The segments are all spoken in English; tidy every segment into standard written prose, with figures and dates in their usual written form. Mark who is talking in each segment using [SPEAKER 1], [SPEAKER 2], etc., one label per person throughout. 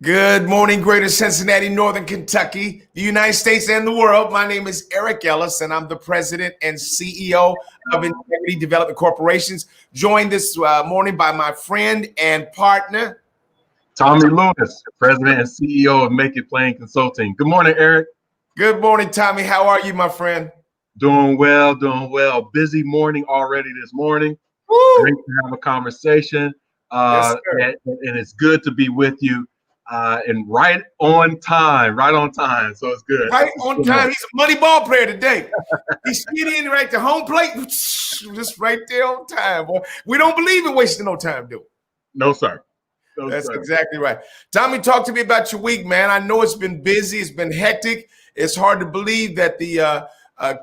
[SPEAKER 1] Good morning, Greater Cincinnati, Northern Kentucky, the United States, and the world. My name is Eric Ellis, and I'm the president and CEO of Integrity Development Corporations. Joined this morning by my friend and partner,
[SPEAKER 2] Tommy Lewis, president and CEO of Make It Plain Consulting. Good morning, Eric.
[SPEAKER 1] Good morning, Tommy. How are you, my friend?
[SPEAKER 2] Doing well, doing well. Busy morning already this morning.
[SPEAKER 1] Woo!
[SPEAKER 2] Great to have a conversation.
[SPEAKER 1] Yes, sir.
[SPEAKER 2] And it's good to be with you. And right on time. So it's good.
[SPEAKER 1] Right on time. He's a money ball player today. He's getting in right to home plate. Just right there on time, boy. We don't believe in wasting no time, do we?
[SPEAKER 2] No, sir.
[SPEAKER 1] That's exactly right. Tommy, talk to me about your week, man. I know it's been busy. It's been hectic. It's hard to believe that the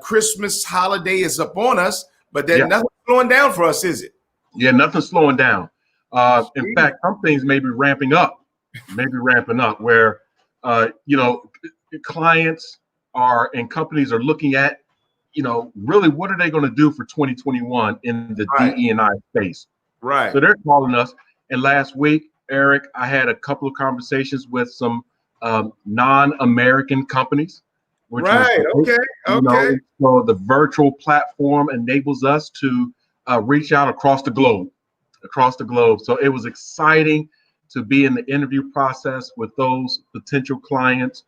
[SPEAKER 1] Christmas holiday is upon us, but there's nothing slowing down for us, is it?
[SPEAKER 2] Yeah, nothing's slowing down. In fact, some things may be ramping up, where, clients are and companies are looking at, really what are they going to do for 2021 in the DE&I space?
[SPEAKER 1] Right.
[SPEAKER 2] So they're calling us. And last week, Eric, I had a couple of conversations with some non-American companies.
[SPEAKER 1] Right. Okay.
[SPEAKER 2] So the virtual platform enables us to reach out across the globe. So it was exciting to be in the interview process with those potential clients.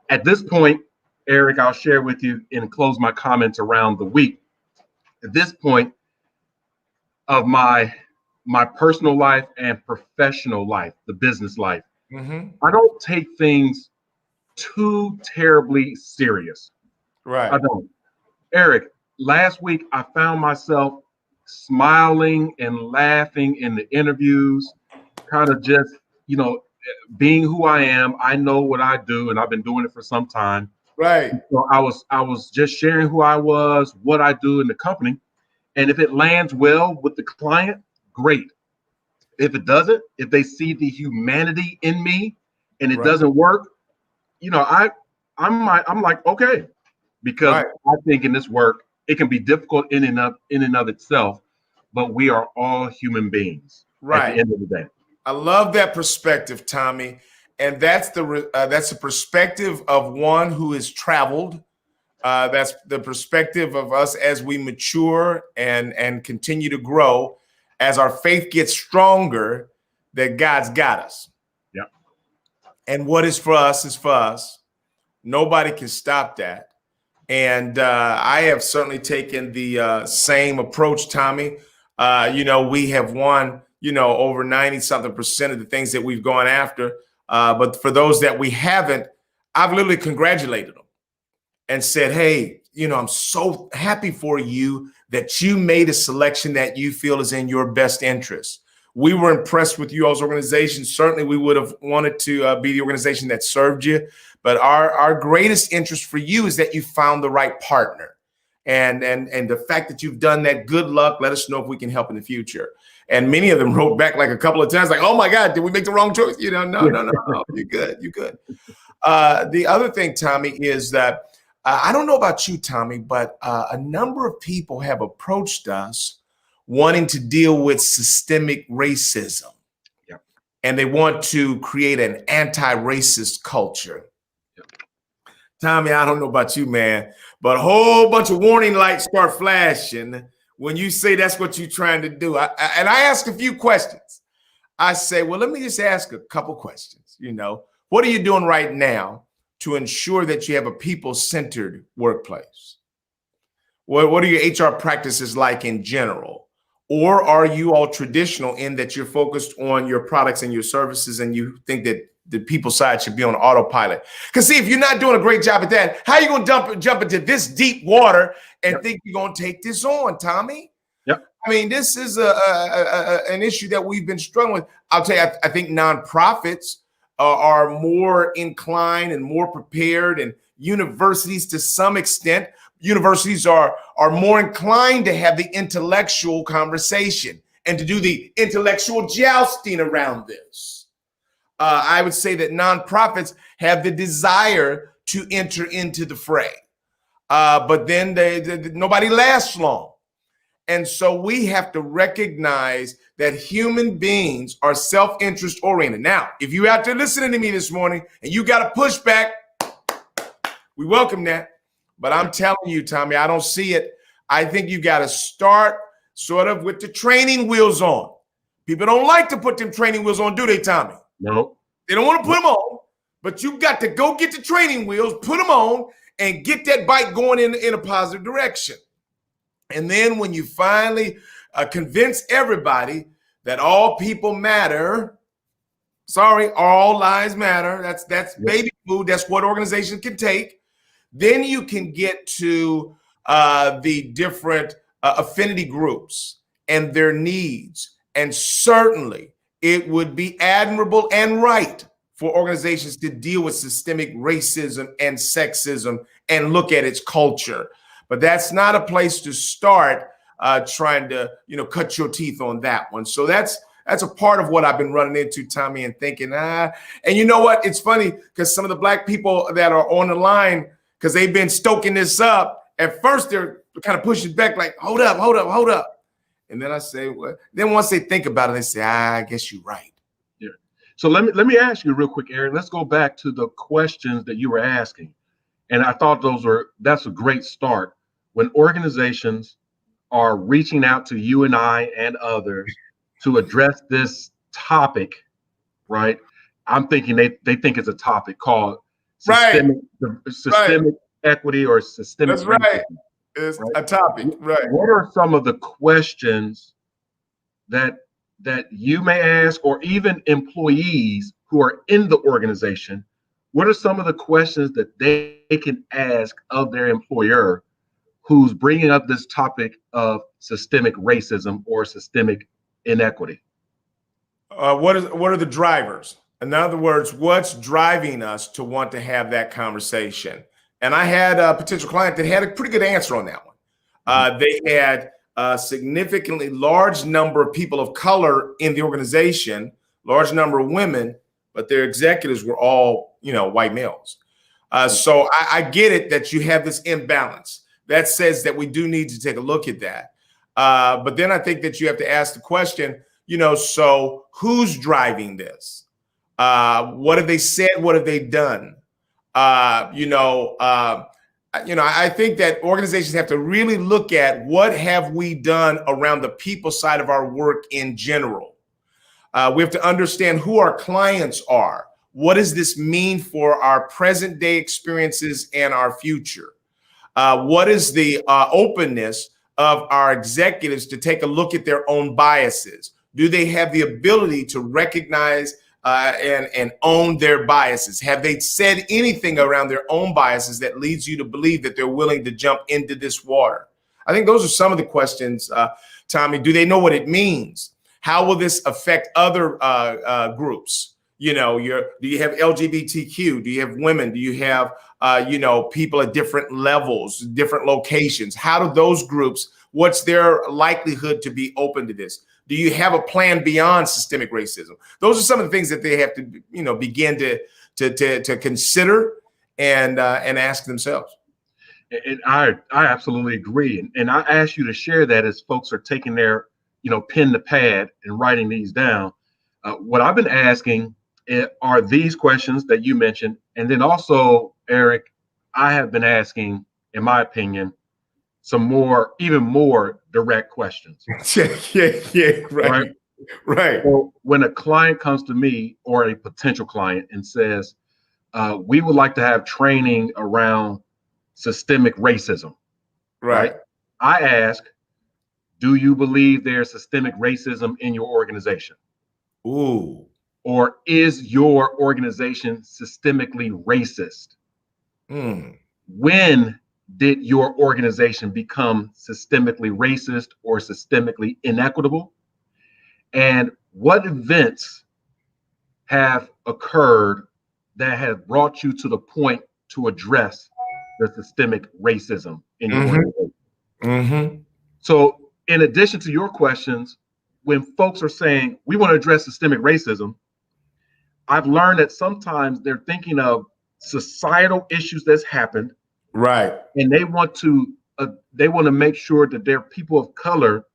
[SPEAKER 2] At this point, Eric, I'll share with you and close my comments around the week. At this point of my personal life and professional life, the business life, I don't take things too terribly serious.
[SPEAKER 1] Right.
[SPEAKER 2] I don't. Eric, last week I found myself smiling and laughing in the interviews, kind of just, being who I am. I know what I do, and I've been doing it for some time.
[SPEAKER 1] Right.
[SPEAKER 2] So I was just sharing who I was, what I do in the company. And if it lands well with the client, great. If it doesn't, if they see the humanity in me and it doesn't work, I'm like, okay, because I think in this work, it can be difficult in and of itself, but we are all human beings at the end of the day.
[SPEAKER 1] I love that perspective, Tommy. And that's the perspective of one who has traveled. That's the perspective of us as we mature and continue to grow, as our faith gets stronger, that God's got us.
[SPEAKER 2] Yeah.
[SPEAKER 1] And what is for us is for us. Nobody can stop that. And I have certainly taken the same approach, Tommy. We have won, over 90-something% of the things that we've gone after. But for those that we haven't, I've literally congratulated them and said, hey, I'm so happy for you that you made a selection that you feel is in your best interest. We were impressed with you all's organization. Certainly, we would have wanted to be the organization that served you. But our greatest interest for you is that you found the right partner. And the fact that you've done that, good luck. Let us know if we can help in the future. And many of them wrote back like a couple of times, like, oh, my God, did we make the wrong choice? No. You're good. The other thing, Tommy, is that I don't know about you, Tommy, but a number of people have approached us wanting to deal with systemic racism.
[SPEAKER 2] Yeah.
[SPEAKER 1] And they want to create an anti-racist culture.
[SPEAKER 2] Yeah.
[SPEAKER 1] Tommy, I don't know about you, man, but a whole bunch of warning lights start flashing when you say that's what you're trying to do. And I ask a few questions. I say, well, let me just ask a couple questions. What are you doing right now to ensure that you have a people-centered workplace? What are your HR practices like in general? Or are you all traditional in that you're focused on your products and your services and you think that the people side should be on autopilot? Because see, if you're not doing a great job at that, how are you going to jump into this deep water and think you're going to take this on, Tommy?
[SPEAKER 2] Yep.
[SPEAKER 1] I mean, this is an issue that we've been struggling with. I'll tell you, I think nonprofits are more inclined and more prepared, and universities to some extent. Universities are more inclined to have the intellectual conversation and to do the intellectual jousting around this. I would say that nonprofits have the desire to enter into the fray, but then nobody lasts long. And so we have to recognize that human beings are self-interest oriented. Now, if you're out there listening to me this morning and you got a pushback, we welcome that. But I'm telling you, Tommy, I don't see it. I think you got to start sort of with the training wheels on. People don't like to put them training wheels on, do they, Tommy?
[SPEAKER 2] No.
[SPEAKER 1] They don't want to put them on, but you got to go get the training wheels, put them on, and get that bike going in a positive direction. And then when you finally convince everybody that all people matter, sorry, all lives matter, that's baby food, that's what organizations can take, then you can get to the different affinity groups and their needs. And certainly it would be admirable and right for organizations to deal with systemic racism and sexism and look at its culture. But that's not a place to start trying to, cut your teeth on that one. So that's a part of what I've been running into, Tommy, and thinking, and you know what? It's funny because some of the Black people that are on the line, because they've been stoking this up, at first they're kind of pushing back like, hold up. And then I say, well, then once they think about it, they say, I guess you're right.
[SPEAKER 2] Yeah. So let me ask you real quick, Aaron. Let's go back to the questions that you were asking. And I thought that's a great start. When organizations are reaching out to you and I and others to address this topic, right? I'm thinking they think it's a topic called systemic equity or systemic.
[SPEAKER 1] That's right. It's a topic, right?
[SPEAKER 2] What are some of the questions that you may ask, or even employees who are in the organization? What are some of the questions that they can ask of their employer who's bringing up this topic of systemic racism or systemic inequity?
[SPEAKER 1] What are the drivers? In other words, what's driving us to want to have that conversation? And I had a potential client that had a pretty good answer on that one. They had a significantly large number of people of color in the organization, large number of women, but their executives were all, white males. So I get it that you have this imbalance. That says that we do need to take a look at that. But then I think that you have to ask the question, so who's driving this? What have they said? What have they done? I think that organizations have to really look at what have we done around the people side of our work in general. We have to understand who our clients are. What does this mean for our present day experiences and our future? What is the openness of our executives to take a look at their own biases? Do they have the ability to recognize and own their biases? Have they said anything around their own biases that leads you to believe that they're willing to jump into this water? I think those are some of the questions, Tommy. Do they know what it means? How will this affect other groups? Do you have LGBTQ? Do you have women? Do you have, people at different levels, different locations? How do those groups, what's their likelihood to be open to this? Do you have a plan beyond systemic racism? Those are some of the things that they have to, begin to consider and ask themselves.
[SPEAKER 2] And I absolutely agree. And I ask you to share that as folks are taking their, pen to pad and writing these down. What I've been asking are these questions that you mentioned. And then also, Eric, I have been asking, in my opinion, even more direct questions.
[SPEAKER 1] Right.
[SPEAKER 2] So when a client comes to me or a potential client and says, we would like to have training around systemic racism, right? I ask, do you believe there's systemic racism in your organization?
[SPEAKER 1] Ooh.
[SPEAKER 2] Or is your organization systemically racist? When did your organization become systemically racist or systemically inequitable? And what events have occurred that have brought you to the point to address the systemic racism in your organization? So in addition to your questions, when folks are saying, we want to address systemic racism, I've learned that sometimes they're thinking of societal issues that's happened.
[SPEAKER 1] Right.
[SPEAKER 2] And they want to they want to make sure that their people of color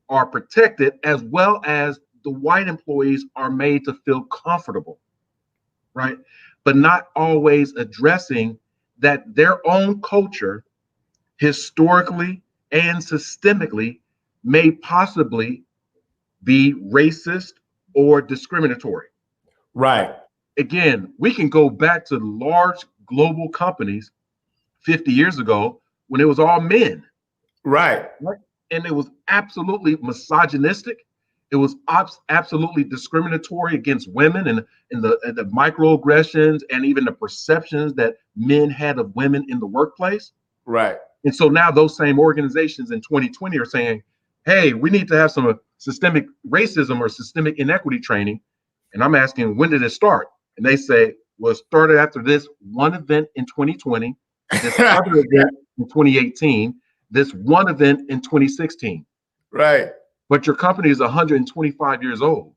[SPEAKER 2] are protected, as well as the white employees are made to feel comfortable, right? But not always addressing that their own culture, historically and systemically, may possibly be racist or discriminatory.
[SPEAKER 1] Right.
[SPEAKER 2] Again, we can go back to large global companies 50 years ago when it was all men.
[SPEAKER 1] Right.
[SPEAKER 2] And it was absolutely misogynistic. It was absolutely discriminatory against women, and the microaggressions and even the perceptions that men had of women in the workplace.
[SPEAKER 1] Right.
[SPEAKER 2] And so now those same organizations in 2020 are saying, hey, we need to have some systemic racism or systemic inequity training. And I'm asking, when did it start? And they say, well, it started after this one event in 2020, this other event in 2018, this one event in 2016.
[SPEAKER 1] Right.
[SPEAKER 2] But your company is 125 years old.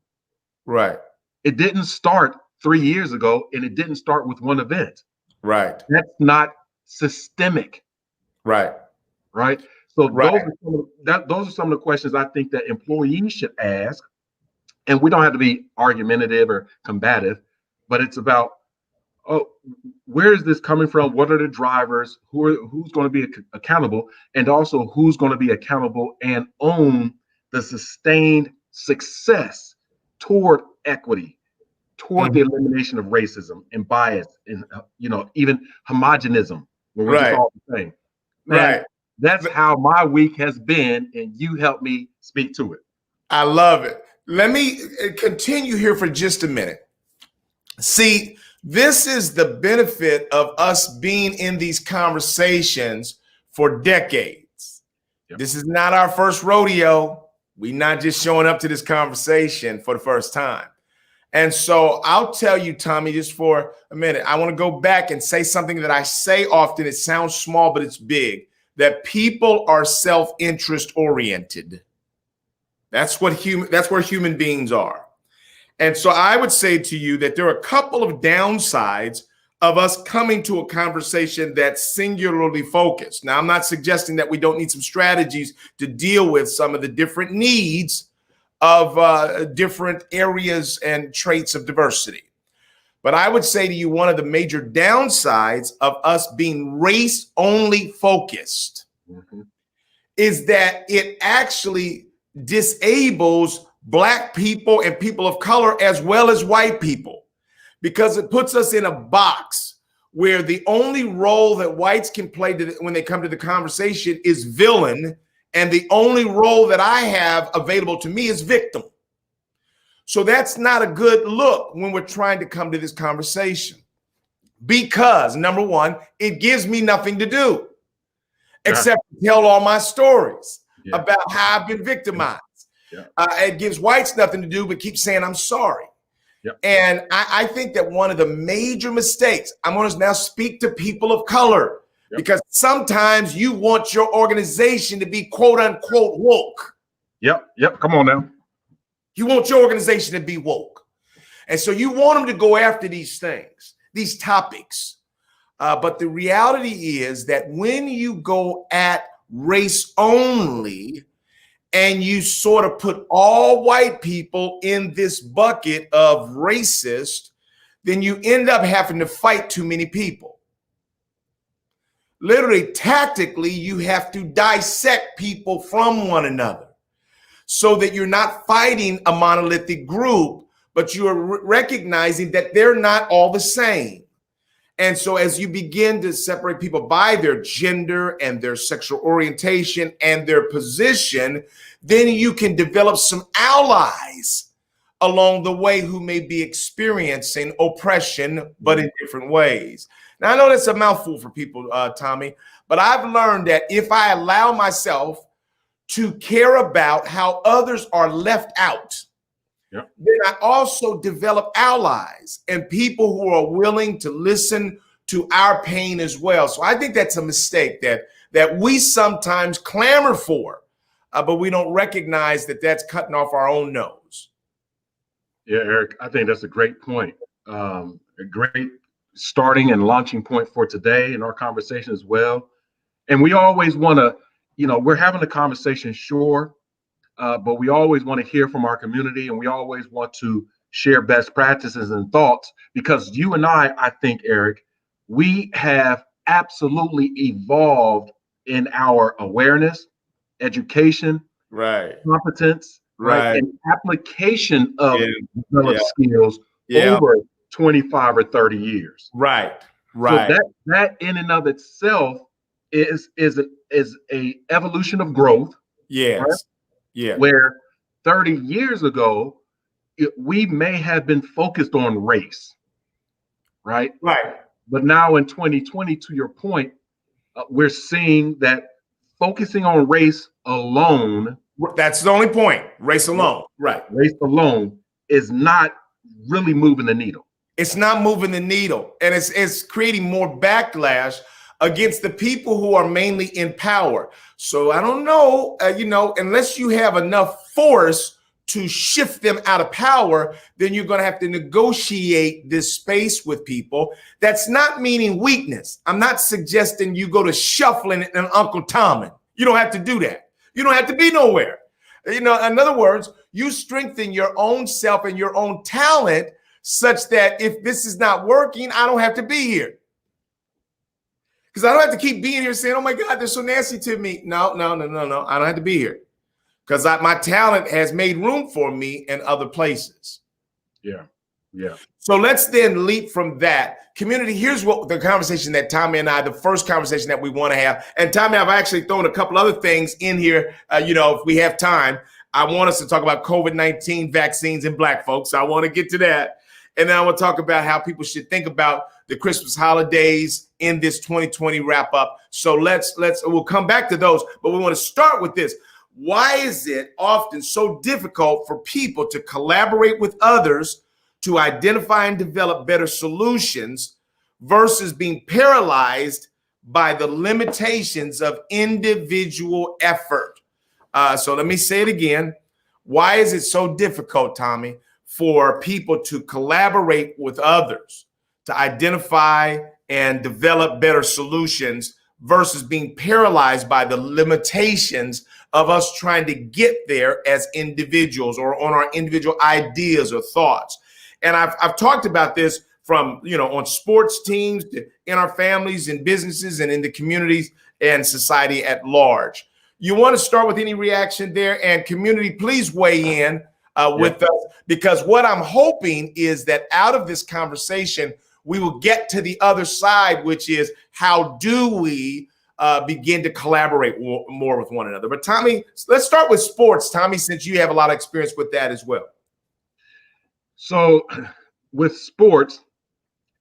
[SPEAKER 1] Right.
[SPEAKER 2] It didn't start 3 years ago, and it didn't start with one event.
[SPEAKER 1] Right.
[SPEAKER 2] That's not systemic.
[SPEAKER 1] Right.
[SPEAKER 2] Right. So
[SPEAKER 1] Right.
[SPEAKER 2] those are some of the questions I think that employees should ask. And we don't have to be argumentative or combative, but it's about, oh, where is this coming from? What are the drivers? Who's going to be accountable? And also who's going to be accountable and own the sustained success toward equity, toward the elimination of racism and bias and even homogenism, when we're just all the same. Man,
[SPEAKER 1] Right.
[SPEAKER 2] that's how my week has been, and you helped me speak to it.
[SPEAKER 1] I love it. Let me continue here for just a minute. See, this is the benefit of us being in these conversations for decades. Yep. This is not our first rodeo. We're not just showing up to this conversation for the first time. And so I'll tell you, Tommy, just for a minute, I want to go back and say something that I say often. It sounds small, but it's big, that people are self-interest oriented. That's where human beings are. And so I would say to you that there are a couple of downsides of us coming to a conversation that's singularly focused. Now, I'm not suggesting that we don't need some strategies to deal with some of the different needs of different areas and traits of diversity. But I would say to you, one of the major downsides of us being race-only focused is that it actually disables Black people and people of color as well as white people, because it puts us in a box where the only role that whites can play when they come to the conversation is villain, and the only role that I have available to me is victim. So that's not a good look when we're trying to come to this conversation, because number one, it gives me nothing to do except to tell all my stories about how I've been victimized. It gives whites nothing to do but keep saying I'm sorry. And I think that one of the major mistakes, I'm going to now speak to people of color, because sometimes you want your organization to be quote unquote woke.
[SPEAKER 2] Come on now.
[SPEAKER 1] You want your organization to be woke. And so you want them to go after these things, these topics. But the reality is that when you go at race only and you sort of put all white people in this bucket of racist, then you end up having to fight too many people. Literally, tactically, you have to dissect people from one another so that you're not fighting a monolithic group, but you are recognizing that they're not all the same. And so as you begin to separate people by their gender and their sexual orientation and their position, then you can develop some allies along the way who may be experiencing oppression, but in different ways. Now, I know that's a mouthful for people, Tommy, but I've learned that if I allow myself to care about how others are left out, then I also develop allies and people who are willing to listen to our pain as well. So I think that's a mistake that we sometimes clamor for, but we don't recognize that that's cutting off our own nose.
[SPEAKER 2] Yeah, Eric, I think that's a great point. A great starting and launching point for today in our conversation as well. And we always want to, we're having a conversation, sure, but we always want to hear from our community, and we always want to share best practices and thoughts, because you and I think, Eric, we have absolutely evolved in our awareness, education,
[SPEAKER 1] Right.
[SPEAKER 2] competence, right,
[SPEAKER 1] Right.
[SPEAKER 2] and application of
[SPEAKER 1] Yeah.
[SPEAKER 2] developed skills
[SPEAKER 1] Yeah.
[SPEAKER 2] over 25 or 30 years.
[SPEAKER 1] Right.
[SPEAKER 2] So
[SPEAKER 1] Right.
[SPEAKER 2] that in and of itself is a evolution of growth, right?
[SPEAKER 1] Yes. Yeah.
[SPEAKER 2] Where 30 years ago, we may have been focused on race, right?
[SPEAKER 1] Right.
[SPEAKER 2] But now in 2020, to your point, we're seeing that focusing on race alone,
[SPEAKER 1] That's the only point. Race alone. Right.
[SPEAKER 2] race alone is not really moving the needle.
[SPEAKER 1] It's not moving the needle, and it's creating more backlash against the people who are mainly in power. So I don't know, unless you have enough force to shift them out of power, then you're going to have to negotiate this space with people. That's not meaning weakness. I'm not suggesting you go to shuffling it and Uncle Tommy. You don't have to do that. You don't have to be nowhere. In other words, you strengthen your own self and your own talent such that if this is not working, I don't have to be here. Because I don't have to keep being here saying, oh my God, they're so nasty to me. No. I don't have to be here. Because my talent has made room for me in other places.
[SPEAKER 2] Yeah.
[SPEAKER 1] So let's then leap from that. Community, here's what the conversation that Tommy and I, the first conversation that we want to have. And Tommy, I've actually thrown a couple other things in here, if we have time. I want us to talk about COVID-19 vaccines and Black folks. So I want to get to that. And then I want to talk about how people should think about the Christmas holidays in this 2020 wrap up. So we'll come back to those, but we want to start with this. Why is it often so difficult for people to collaborate with others to identify and develop better solutions versus being paralyzed by the limitations of individual effort? So let me say it again. Why is it so difficult, Tommy, for people to collaborate with others to identify and develop better solutions versus being paralyzed by the limitations of us trying to get there as individuals or on our individual ideas or thoughts? And I've talked about this from, on sports teams, in our families and businesses and in the communities and society at large. You want to start with any reaction there? And community, please weigh in with us, because what I'm hoping is that out of this conversation, we will get to the other side, which is how do we begin to collaborate more with one another. But Tommy, let's start with sports, Tommy, since you have a lot of experience with that as well.
[SPEAKER 2] So with sports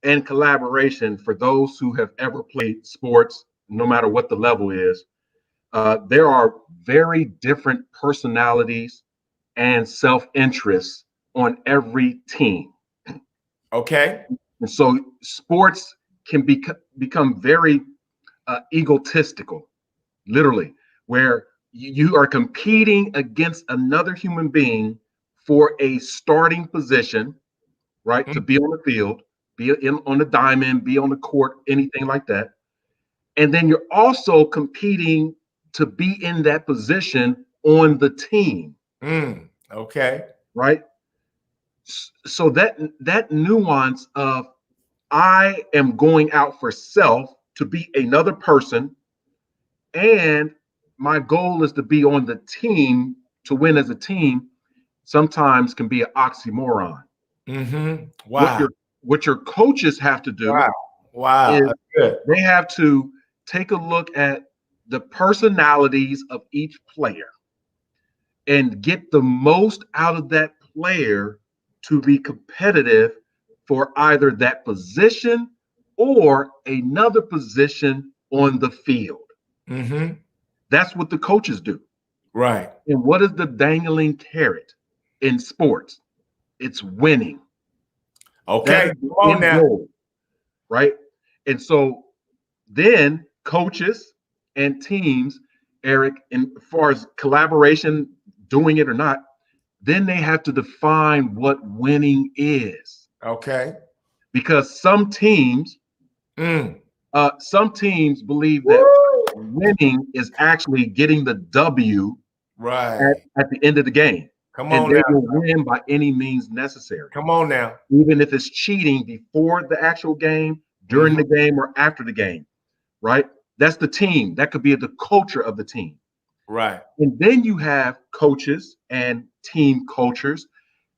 [SPEAKER 2] and collaboration, for those who have ever played sports, no matter what the level is, there are very different personalities and self-interests on every team.
[SPEAKER 1] Okay.
[SPEAKER 2] And so sports can become very egotistical, literally, where you are competing against another human being for a starting position, right? To be on the field, on the diamond, be on the court, anything like that. And then you're also competing to be in that position on the team.
[SPEAKER 1] Okay.
[SPEAKER 2] Right. So that nuance of I am going out for self to be another person, and my goal is to be on the team to win as a team, sometimes can be an oxymoron.
[SPEAKER 1] Wow.
[SPEAKER 2] What your coaches have to do
[SPEAKER 1] wow.
[SPEAKER 2] is
[SPEAKER 1] That's good.
[SPEAKER 2] they have to take a look at the personalities of each player and get the most out of that player to be competitive for either that position or another position on the field. That's what the coaches do.
[SPEAKER 1] Right.
[SPEAKER 2] And what is the dangling carrot in sports? It's winning.
[SPEAKER 1] Okay. Come on now.
[SPEAKER 2] Goal, right? And so then coaches and teams, Eric, and as far as collaboration, doing it or not, then they have to define what winning is.
[SPEAKER 1] Okay.
[SPEAKER 2] Because some teams believe that winning is actually getting the W
[SPEAKER 1] Right.
[SPEAKER 2] at the end of the game.
[SPEAKER 1] Come
[SPEAKER 2] And
[SPEAKER 1] on
[SPEAKER 2] they
[SPEAKER 1] now.
[SPEAKER 2] will win by any means necessary.
[SPEAKER 1] Come on now.
[SPEAKER 2] Even if it's cheating before the actual game, during the game, or after the game, right? That's the team. That could be the culture of the team.
[SPEAKER 1] Right.
[SPEAKER 2] And then you have coaches and team cultures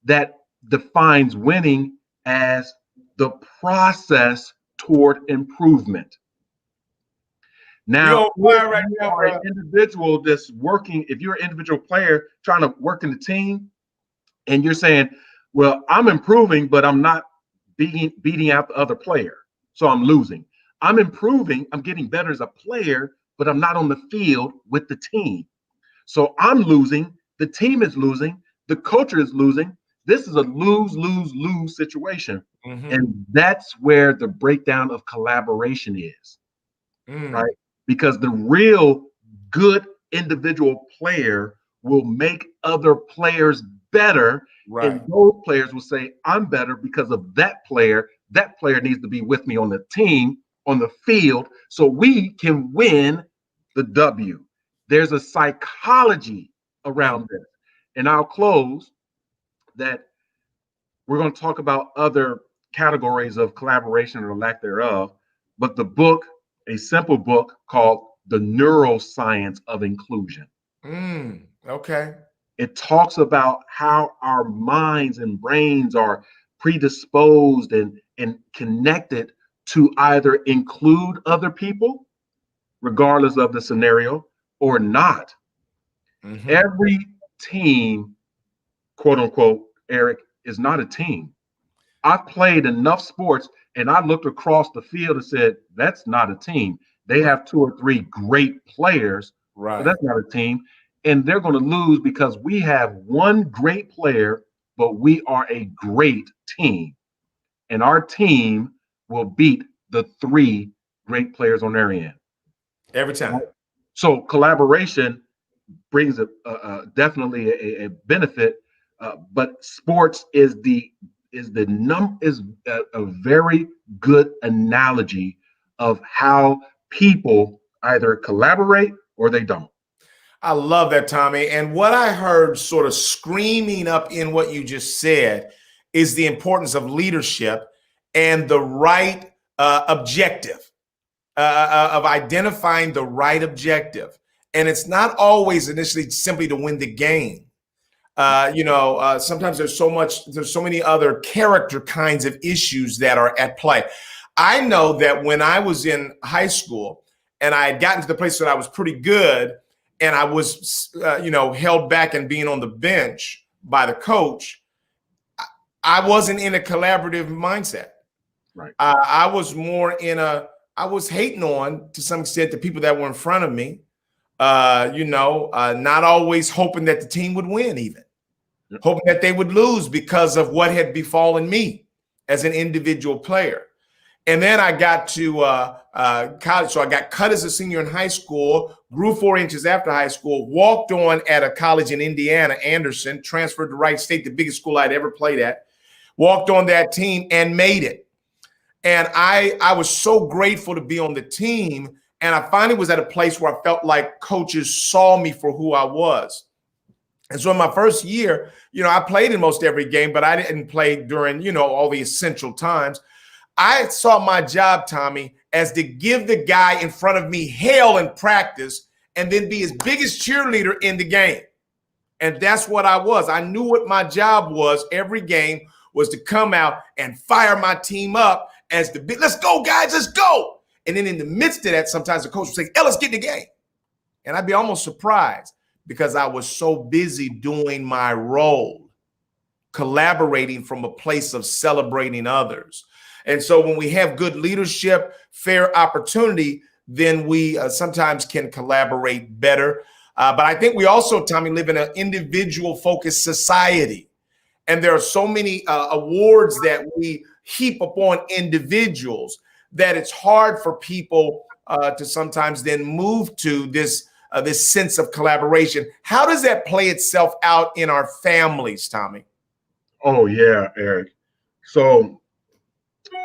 [SPEAKER 2] that defines winning as the process toward improvement. Now,
[SPEAKER 1] You on fire right
[SPEAKER 2] if you
[SPEAKER 1] now,
[SPEAKER 2] are
[SPEAKER 1] bro.
[SPEAKER 2] an individual that's working, if you're an individual player trying to work in the team, and you're saying, well, I'm improving, but I'm not beating out the other player, so I'm losing. I'm improving, I'm getting better as a player, but I'm not on the field with the team. So I'm losing, the team is losing, the culture is losing. This is a lose, lose, lose situation.
[SPEAKER 1] Mm-hmm.
[SPEAKER 2] And that's where the breakdown of collaboration is, right? Because the real good individual player will make other players better.
[SPEAKER 1] Right.
[SPEAKER 2] And those players will say, I'm better because of that player. That player needs to be with me on the team, on the field, so we can win the W. There's a psychology around this. And I'll close that we're going to talk about other categories of collaboration or lack thereof. But the book, a simple book called The Neuroscience of Inclusion.
[SPEAKER 1] Okay.
[SPEAKER 2] It talks about how our minds and brains are predisposed and connected to either include other people, regardless of the scenario, or not. Every team, quote unquote, Eric, is not a team. I've played enough sports and I looked across the field and said, that's not a team. They have 2 or 3 great players,
[SPEAKER 1] Right.
[SPEAKER 2] but that's not a team. And they're going to lose because we have one great player, but we are a great team. And our team will beat the 3 great players on their end.
[SPEAKER 1] Every time.
[SPEAKER 2] So collaboration brings definitely a benefit, but sports is a very good analogy of how people either collaborate or they don't.
[SPEAKER 1] I love that, Tommy. And what I heard sort of screaming up in what you just said is the importance of leadership and the right objective, of identifying the right objective. And it's not always initially simply to win the game. Sometimes there's so many other character kinds of issues that are at play. I know that when I was in high school and I had gotten to the place that I was pretty good, and I was, held back and being on the bench by the coach, I wasn't in a collaborative mindset.
[SPEAKER 2] Right.
[SPEAKER 1] I was more I was hating on, to some extent, the people that were in front of me, not always hoping that the team would win, even hoping that they would lose because of what had befallen me as an individual player. And then I got to college. So I got cut as a senior in high school, grew 4 inches after high school, walked on at a college in Indiana, Anderson, transferred to Wright State, the biggest school I'd ever played at, walked on that team and made it. And I was so grateful to be on the team. And I finally was at a place where I felt like coaches saw me for who I was. And so in my first year, I played in most every game, but I didn't play during, all the essential times. I saw my job, Tommy, as to give the guy in front of me hell in practice and then be his biggest cheerleader in the game. And that's what I was. I knew what my job was every game was to come out and fire my team up as the big, let's go, guys, let's go. And then in the midst of that, sometimes the coach would say, let's get in the game. And I'd be almost surprised because I was so busy doing my role, collaborating from a place of celebrating others. And so when we have good leadership, fair opportunity, then we sometimes can collaborate better. But I think we also, Tommy, live in an individual-focused society. And there are so many awards that we heap upon individuals that it's hard for people to sometimes then move to this sense of collaboration. How does that play itself out in our families, Tommy?
[SPEAKER 2] Oh, yeah, Eric. So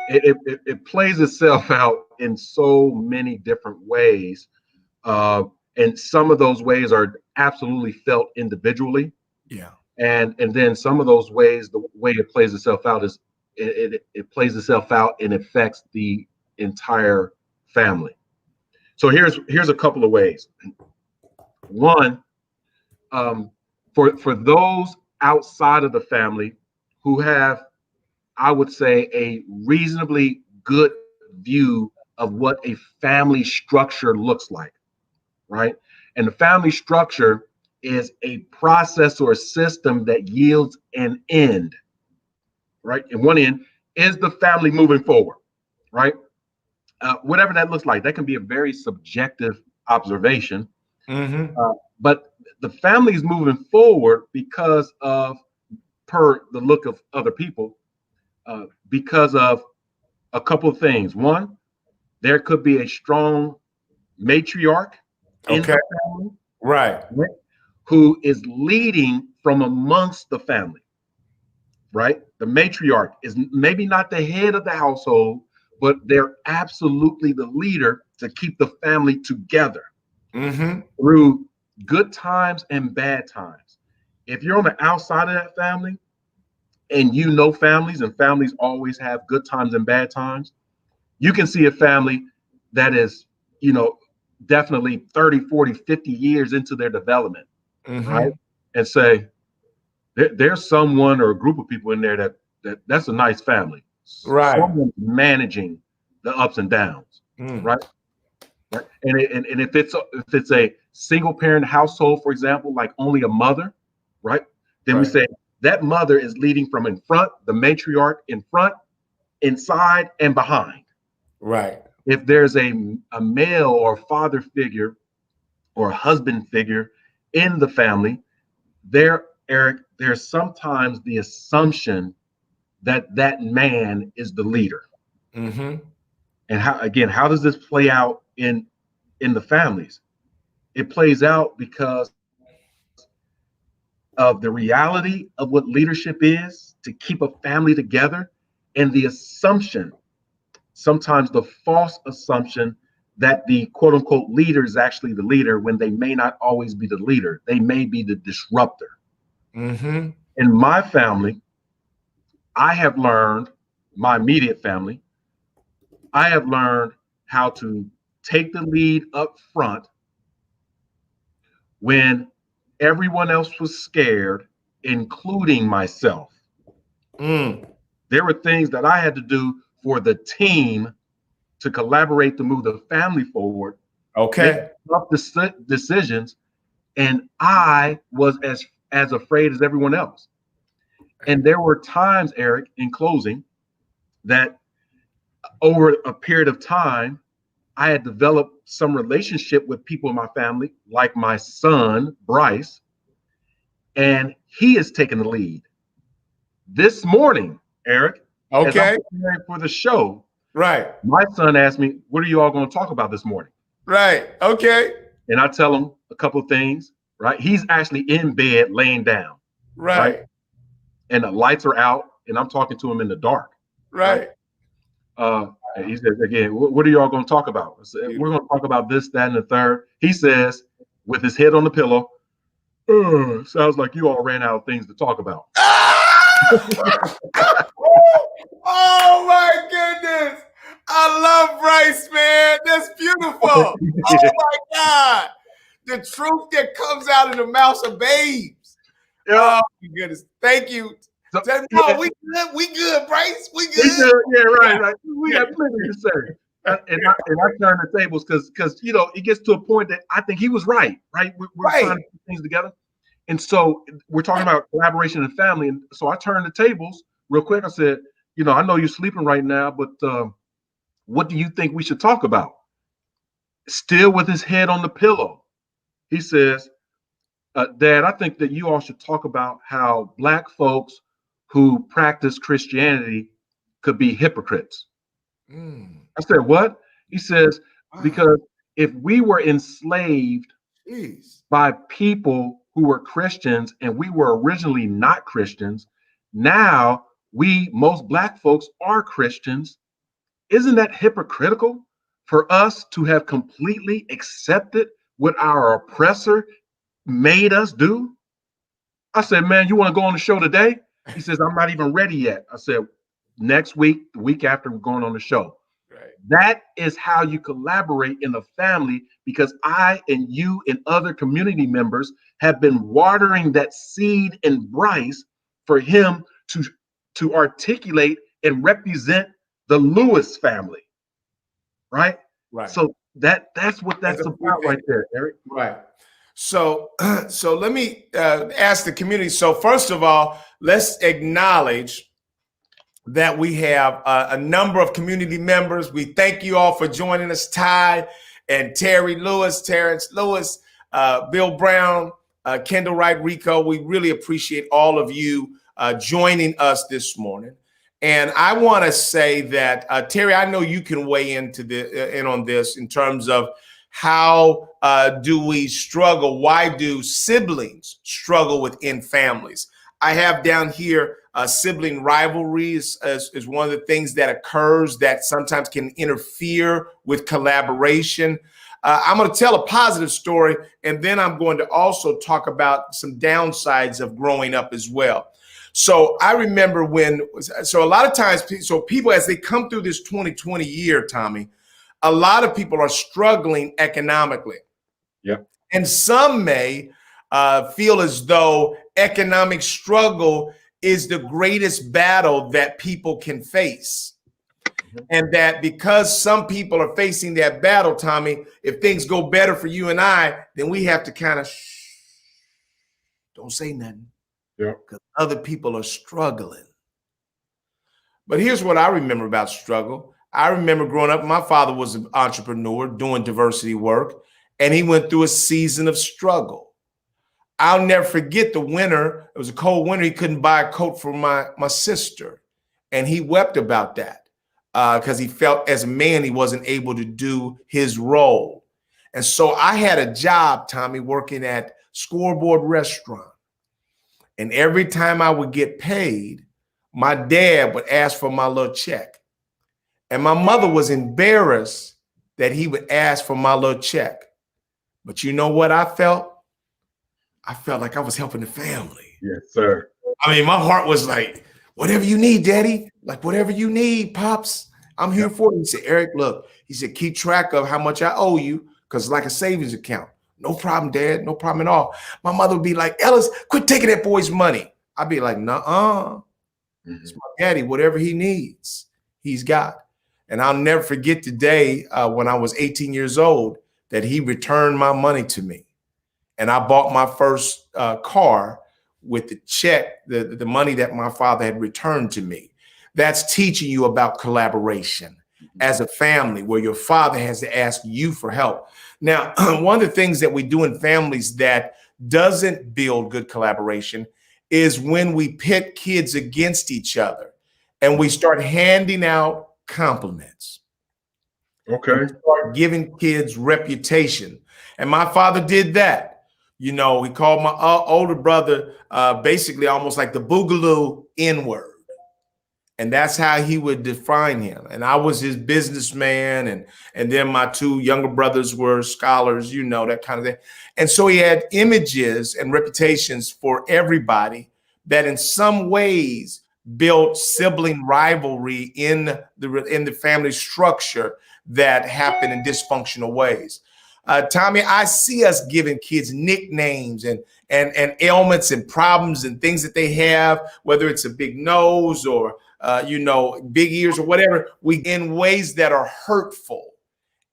[SPEAKER 2] it plays itself out in so many different ways. And some of those ways are absolutely felt individually.
[SPEAKER 1] Yeah.
[SPEAKER 2] And then some of those ways, the way it plays itself out is it plays itself out and affects the entire family. So here's a couple of ways. One, for those outside of the family who have, I would say, a reasonably good view of what a family structure looks like, right? And the family structure is a process or a system that yields an end, right? And one end is the family moving forward, right? Whatever that looks like, that can be a very subjective observation.
[SPEAKER 1] Mm-hmm.
[SPEAKER 2] But the family is moving forward because of, per the look of other people, because of a couple of things. One, there could be a strong matriarch in
[SPEAKER 1] Okay.
[SPEAKER 2] the family,
[SPEAKER 1] Right.
[SPEAKER 2] right, who is leading from amongst the family, right? The matriarch is maybe not the head of the household, but they're absolutely the leader to keep the family together
[SPEAKER 1] Mm-hmm.
[SPEAKER 2] through good times and bad times. If you're on the outside of that family and you know families, and families always have good times and bad times, you can see a family that is, definitely 30, 40, 50 years into their development,
[SPEAKER 1] Mm-hmm.
[SPEAKER 2] right? And say, there's someone or a group of people in there that's a nice family.
[SPEAKER 1] Right.
[SPEAKER 2] Someone's managing the ups and downs,
[SPEAKER 1] Mm.
[SPEAKER 2] right? Right. And if it's a single parent household, for example, like only a mother, right? Then we
[SPEAKER 1] Right.
[SPEAKER 2] say that mother is leading from in front, the matriarch in front, inside, and behind.
[SPEAKER 1] Right.
[SPEAKER 2] If there's a male or father figure or a husband figure in the family, there, Eric, there's sometimes the assumption that that man is the leader.
[SPEAKER 1] Mm-hmm.
[SPEAKER 2] And how does this play out in the families? It plays out because of the reality of what leadership is to keep a family together, and the assumption, sometimes the false assumption, that the quote unquote leader is actually the leader when they may not always be the leader. They may be the disruptor.
[SPEAKER 1] Mm-hmm.
[SPEAKER 2] In my family, I have learned, my immediate family, I have learned how to take the lead up front when everyone else was scared, including myself.
[SPEAKER 1] Mm.
[SPEAKER 2] There were things that I had to do for the team to collaborate to move the family forward, make
[SPEAKER 1] Okay.
[SPEAKER 2] tough decisions, and I was as afraid as everyone else. And there were times, Eric, in closing, that over a period of time, I had developed some relationship with people in my family, like my son, Bryce, and he has taken the lead. This morning, Eric, as I'm
[SPEAKER 1] Okay.
[SPEAKER 2] preparing for the show,
[SPEAKER 1] Right.
[SPEAKER 2] my son asked me, "What are you all going to talk about this morning?"
[SPEAKER 1] Right. Okay.
[SPEAKER 2] And I tell him a couple of things, right? He's actually in bed laying down, right?
[SPEAKER 1] Right.
[SPEAKER 2] And the lights are out, and I'm talking to him in the dark, right?
[SPEAKER 1] Right.
[SPEAKER 2] And he says, again, what are you all going to talk about? I said, we're going to talk about this, that, and the third. He says, with his head on the pillow, sounds like you all ran out of things to talk about.
[SPEAKER 1] Oh my goodness. I love Bryce, man. That's beautiful. Oh my God. The truth that comes out of the mouths of babes.
[SPEAKER 2] Yeah.
[SPEAKER 1] Oh my goodness. Thank you.
[SPEAKER 2] So,
[SPEAKER 1] No,
[SPEAKER 2] yeah.
[SPEAKER 1] we good. We good, Bryce. We
[SPEAKER 2] He
[SPEAKER 1] good.
[SPEAKER 2] said, yeah, right. We got plenty to say. And I turn the tables because it gets to a point that I think he was right. We're
[SPEAKER 1] Right.
[SPEAKER 2] trying to put things together. And so we're talking about collaboration and family. And so I turned the tables real quick. I said, I know you're sleeping right now, but what do you think we should talk about? Still with his head on the pillow, he says, Dad, I think that you all should talk about how Black folks who practice Christianity could be hypocrites.
[SPEAKER 1] Mm.
[SPEAKER 2] I said, what? He says,
[SPEAKER 1] Wow.
[SPEAKER 2] because if we were enslaved
[SPEAKER 1] Jeez.
[SPEAKER 2] by people who were Christians and we were originally not Christians, now most Black folks are Christians. Isn't that hypocritical for us to have completely accepted what our oppressor made us do. I said, man, you want to go on the show today? He says, I'm not even ready yet. I said, next week, the week after, we're going on the show.
[SPEAKER 1] Right.
[SPEAKER 2] That is how you collaborate in the family, because I and you and other community members have been watering that seed in Bryce for him to articulate and represent the Lewis family, right?
[SPEAKER 1] Right.
[SPEAKER 2] So that's what that's about right there, Eric.
[SPEAKER 1] Right. So, so let me ask the community. So, first of all, let's acknowledge that we have a number of community members. We thank you all for joining us, Ty and Terry Lewis, Terrence Lewis, Bill Brown, Kendall Wright, Rico. We really appreciate all of you joining us this morning. And I want to say that, Terry, I know you can weigh in on this in terms of how do we struggle? Why do siblings struggle within families? I have down here sibling rivalries is one of the things that occurs that sometimes can interfere with collaboration. I'm going to tell a positive story, and then I'm going to also talk about some downsides of growing up as well. So I remember so a lot of times, so people, as they come through this 2020 year, Tommy, a lot of people are struggling economically.
[SPEAKER 2] Yeah.
[SPEAKER 1] And some may feel as though economic struggle is the greatest battle that people can face. Mm-hmm. And that because some people are facing that battle, Tommy, if things go better for you and I, then we have to kind of don't say nothing.
[SPEAKER 2] Yeah.
[SPEAKER 1] Because other people are struggling. But here's what I remember about struggle. I remember growing up, my father was an entrepreneur doing diversity work, and he went through a season of struggle. I'll never forget the winter. It was a cold winter. He couldn't buy a coat for my sister, and he wept about that because he felt as a man he wasn't able to do his role. And so I had a job, Tommy, working at Scoreboard Restaurant. And every time I would get paid, my dad would ask for my little check. And my mother was embarrassed that he would ask for my little check. But you know what I felt? I felt like I was helping the family.
[SPEAKER 2] Yes, sir.
[SPEAKER 1] I mean, my heart was like, whatever you need, Daddy, like whatever you need, Pops, I'm here for you. He said, Eric, look, he said, keep track of how much I owe you because it's like a savings account. No problem, Dad. No problem at all. My mother would be like, Ellis, quit taking that boy's money. I'd be like, nuh-uh. Mm-hmm. It's my daddy. Whatever he needs, he's got. And I'll never forget the day when I was 18 years old that he returned my money to me. And I bought my first car with the check, the money that my father had returned to me. That's teaching you about collaboration as a family where your father has to ask you for help. Now, one of the things that we do in families that doesn't build good collaboration is when we pit kids against each other and we start handing out compliments.
[SPEAKER 2] Okay.
[SPEAKER 1] We start giving kids reputation. And my father did that. You know, he called my older brother basically almost like the boogaloo N-word. And that's how he would define him. And I was his businessman. And then my two younger brothers were scholars, you know, that kind of thing. And so he had images and reputations for everybody that in some ways built sibling rivalry in the family structure that happened in dysfunctional ways. Tommy, I see us giving kids nicknames and ailments and problems and things that they have, whether it's a big nose or big ears or whatever, in ways that are hurtful.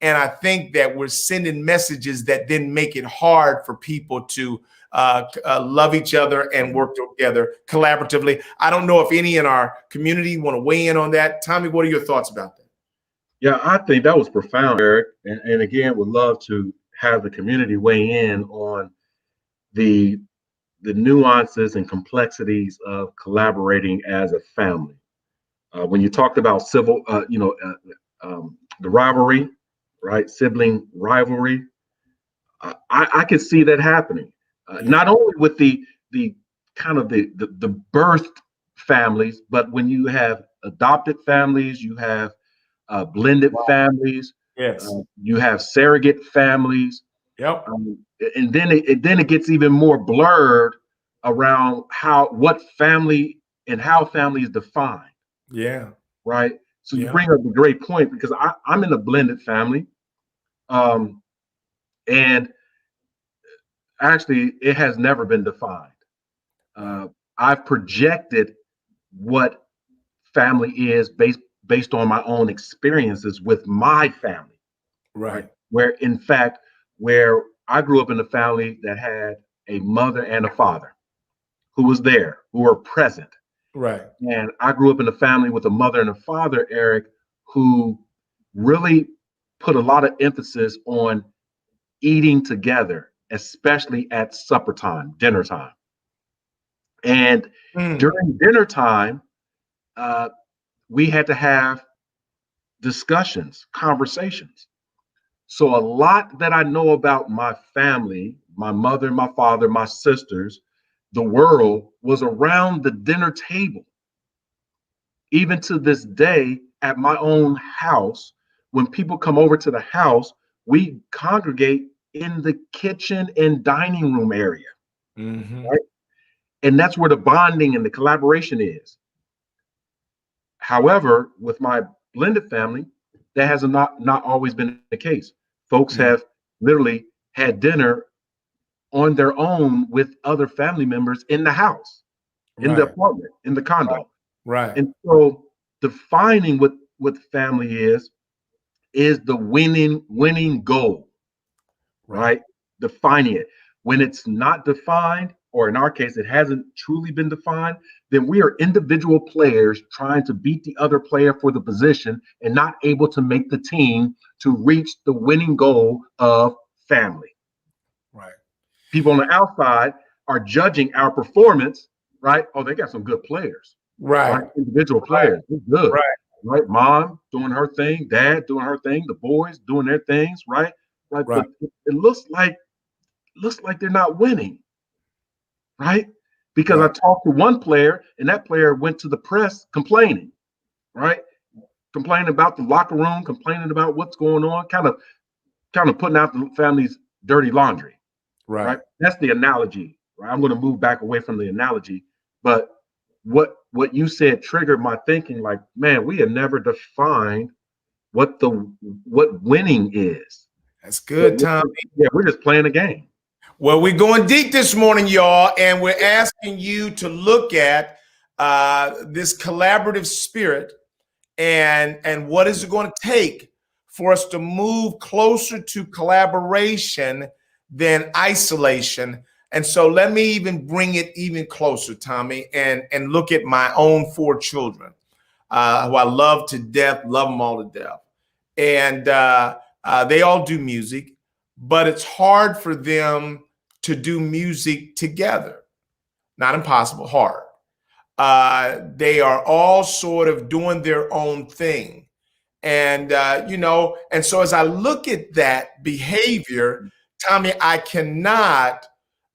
[SPEAKER 1] And I think that we're sending messages that then make it hard for people to love each other and work together collaboratively. I don't know if any in our community want to weigh in on that. Tommy, what are your thoughts about that?
[SPEAKER 2] Yeah, I think that was profound, Eric. And again, would love to have the community weigh in on the nuances and complexities of collaborating as a family. When you talked about the rivalry, right? Sibling rivalry. I could see that happening. Not only with the kind of the birthed families, but when you have adopted families, you have blended families.
[SPEAKER 1] Yes.
[SPEAKER 2] You have surrogate families,
[SPEAKER 1] Yep.
[SPEAKER 2] and then it gets even more blurred around what family and how family is defined,
[SPEAKER 1] Yeah.
[SPEAKER 2] right? So you
[SPEAKER 1] Yeah.
[SPEAKER 2] bring up a great point because I'm in a blended family, um, and actually it has never been defined.
[SPEAKER 1] Right.
[SPEAKER 2] Uh, I've projected what family is based on my own experiences with my family, right?
[SPEAKER 1] Right.
[SPEAKER 2] Where in fact, where I grew up in a family that had a mother and a father who was there, who were present.
[SPEAKER 1] Right.
[SPEAKER 2] And I grew up in a family with a mother and a father, Eric, who really put a lot of emphasis on eating together, especially at supper time, dinner time. And
[SPEAKER 1] Mm.
[SPEAKER 2] during dinner time, uh, we had to have discussions, conversations. So a lot that I know about my family, my mother, my father, my sisters, the world was around the dinner table. Even to this day, at my own house, when people come over to the house, we congregate in the kitchen and dining room area,
[SPEAKER 1] Hmm.
[SPEAKER 2] right? And that's where the bonding and the collaboration is. However, with my blended family, that has not always been the case. Folks
[SPEAKER 1] Mm.
[SPEAKER 2] have literally had dinner on their own with other family members in the house, in the
[SPEAKER 1] Right.
[SPEAKER 2] apartment, in the condo.
[SPEAKER 1] Right.
[SPEAKER 2] And so defining what family is the winning goal,
[SPEAKER 1] Right.
[SPEAKER 2] right? Defining it. When it's not defined, or in our case, it hasn't truly been defined, then we are individual players trying to beat the other player for the position and not able to make the team to reach the winning goal of family.
[SPEAKER 1] Right.
[SPEAKER 2] People on the outside are judging our performance, right? Oh, they got some good players, right?
[SPEAKER 1] Right.
[SPEAKER 2] Individual
[SPEAKER 1] Right.
[SPEAKER 2] players, they're good,
[SPEAKER 1] Right.
[SPEAKER 2] right? Mom doing her thing, dad doing her thing, the boys doing their things, right? Right.
[SPEAKER 1] Right.
[SPEAKER 2] But it looks like they're not winning, right? Because I
[SPEAKER 1] Right.
[SPEAKER 2] talked to one player, and that player went to the press complaining, right? Complaining about the locker room, complaining about what's going on, kind of putting out the family's dirty laundry, right?
[SPEAKER 1] Right.
[SPEAKER 2] That's the analogy, right? I'm going to move back away from the analogy, but what you said triggered my thinking. Like, man, we have never defined what winning is.
[SPEAKER 1] That's good, Tom.
[SPEAKER 2] Yeah, we're just playing a game.
[SPEAKER 1] Well, we're going deep this morning, y'all, and we're asking you to look at this collaborative spirit and what is it going to take for us to move closer to collaboration than isolation. And so let me even bring it even closer, Tommy, and look at my own 4 children, who I love to death, love them all to death. And they all do music, but it's hard for them to do music together. Not impossible, hard. They are all sort of doing their own thing. And, and so as I look at that behavior, Tommy, I cannot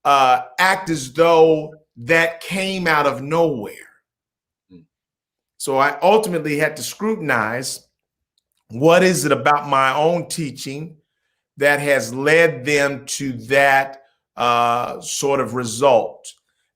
[SPEAKER 1] act as though that came out of nowhere. So I ultimately had to scrutinize what is it about my own teaching that has led them to that sort of result.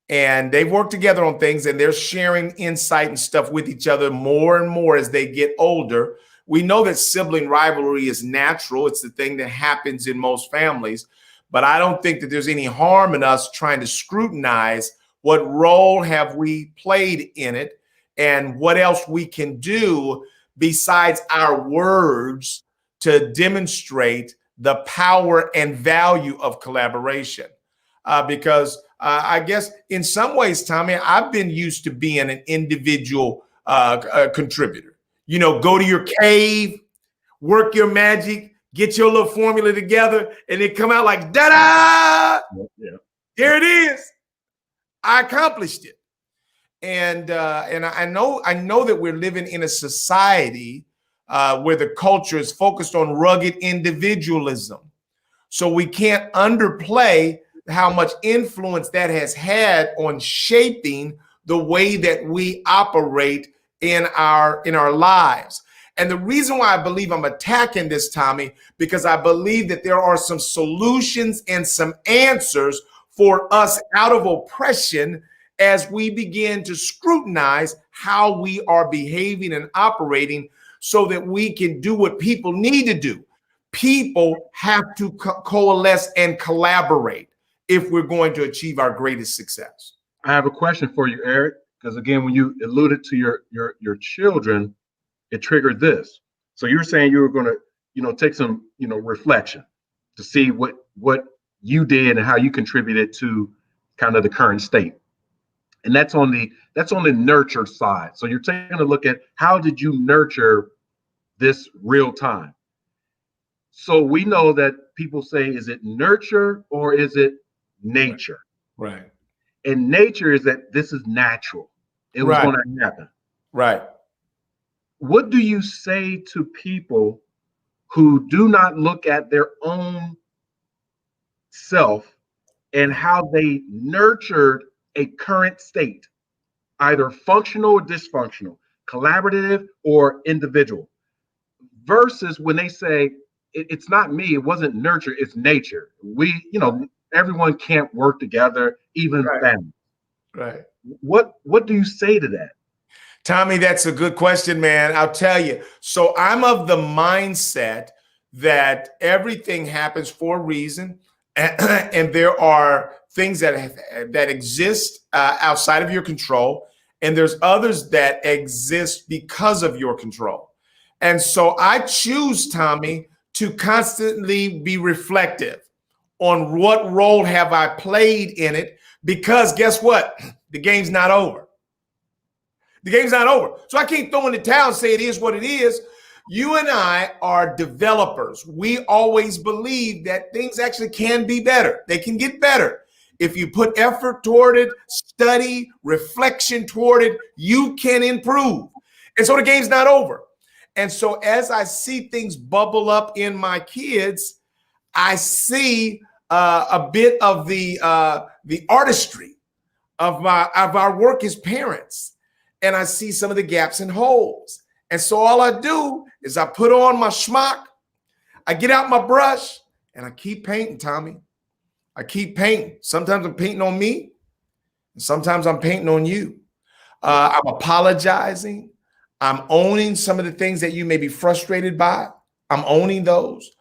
[SPEAKER 1] And they've worked together on things and they're sharing insight and stuff with each other more and more as they get older. We know that sibling rivalry is natural. It's the thing that happens in most families. But I don't think that there's any harm in us trying to scrutinize what role have we played in it and what else we can do besides our words to demonstrate the power and value of collaboration. Because I guess in some ways, Tommy, I've been used to being an individual contributor. You know, go to your cave, work your magic, get your little formula together, and then come out like da-da!
[SPEAKER 2] Yeah.
[SPEAKER 1] Here it is. I accomplished it. And I know that we're living in a society where the culture is focused on rugged individualism. So we can't underplay how much influence that has had on shaping the way that we operate in our lives. And the reason why I believe I'm attacking this, Tommy, because I believe that there are some solutions and some answers for us out of oppression as we begin to scrutinize how we are behaving and operating so that we can do what people need to do. People have to coalesce and collaborate if we're going to achieve our greatest success.
[SPEAKER 2] I have a question for you, Eric, because again, when you alluded to your children, it triggered this. So you're saying you were going to, take some, reflection to see what you did and how you contributed to kind of the current state. And that's on the nurture side. So you're taking a look at how did you nurture this real time? So we know that people say, is it nurture or is it nature?
[SPEAKER 1] Right.
[SPEAKER 2] And nature is that this is natural. It was going to happen.
[SPEAKER 1] Right.
[SPEAKER 2] What do you say to people who do not look at their own self and how they nurtured a current state, either functional or dysfunctional, collaborative or individual, versus when they say, it's not me, it wasn't nurture, it's nature. Everyone can't work together, even family.
[SPEAKER 1] Right.
[SPEAKER 2] What do you say to that?
[SPEAKER 1] Tommy, that's a good question, man. I'll tell you. So I'm of the mindset that everything happens for a reason, and there are things that exist outside of your control, and there's others that exist because of your control. And so I choose, Tommy, to constantly be reflective on what role have I played in it, because guess what? The game's not over. The game's not over. So I can't throw in the towel and say it is what it is. You and I are developers. We always believe that things actually can be better. They can get better. If you put effort toward it, study, reflection toward it, you can improve. And so the game's not over. And so as I see things bubble up in my kids, I see a bit of the artistry of our work as parents. And I see some of the gaps and holes. And so all I do is I put on my schmuck, I get out my brush, and I keep painting, Tommy. I keep painting. Sometimes I'm painting on me, and sometimes I'm painting on you. I'm apologizing. I'm owning some of the things that you may be frustrated by. I'm owning those.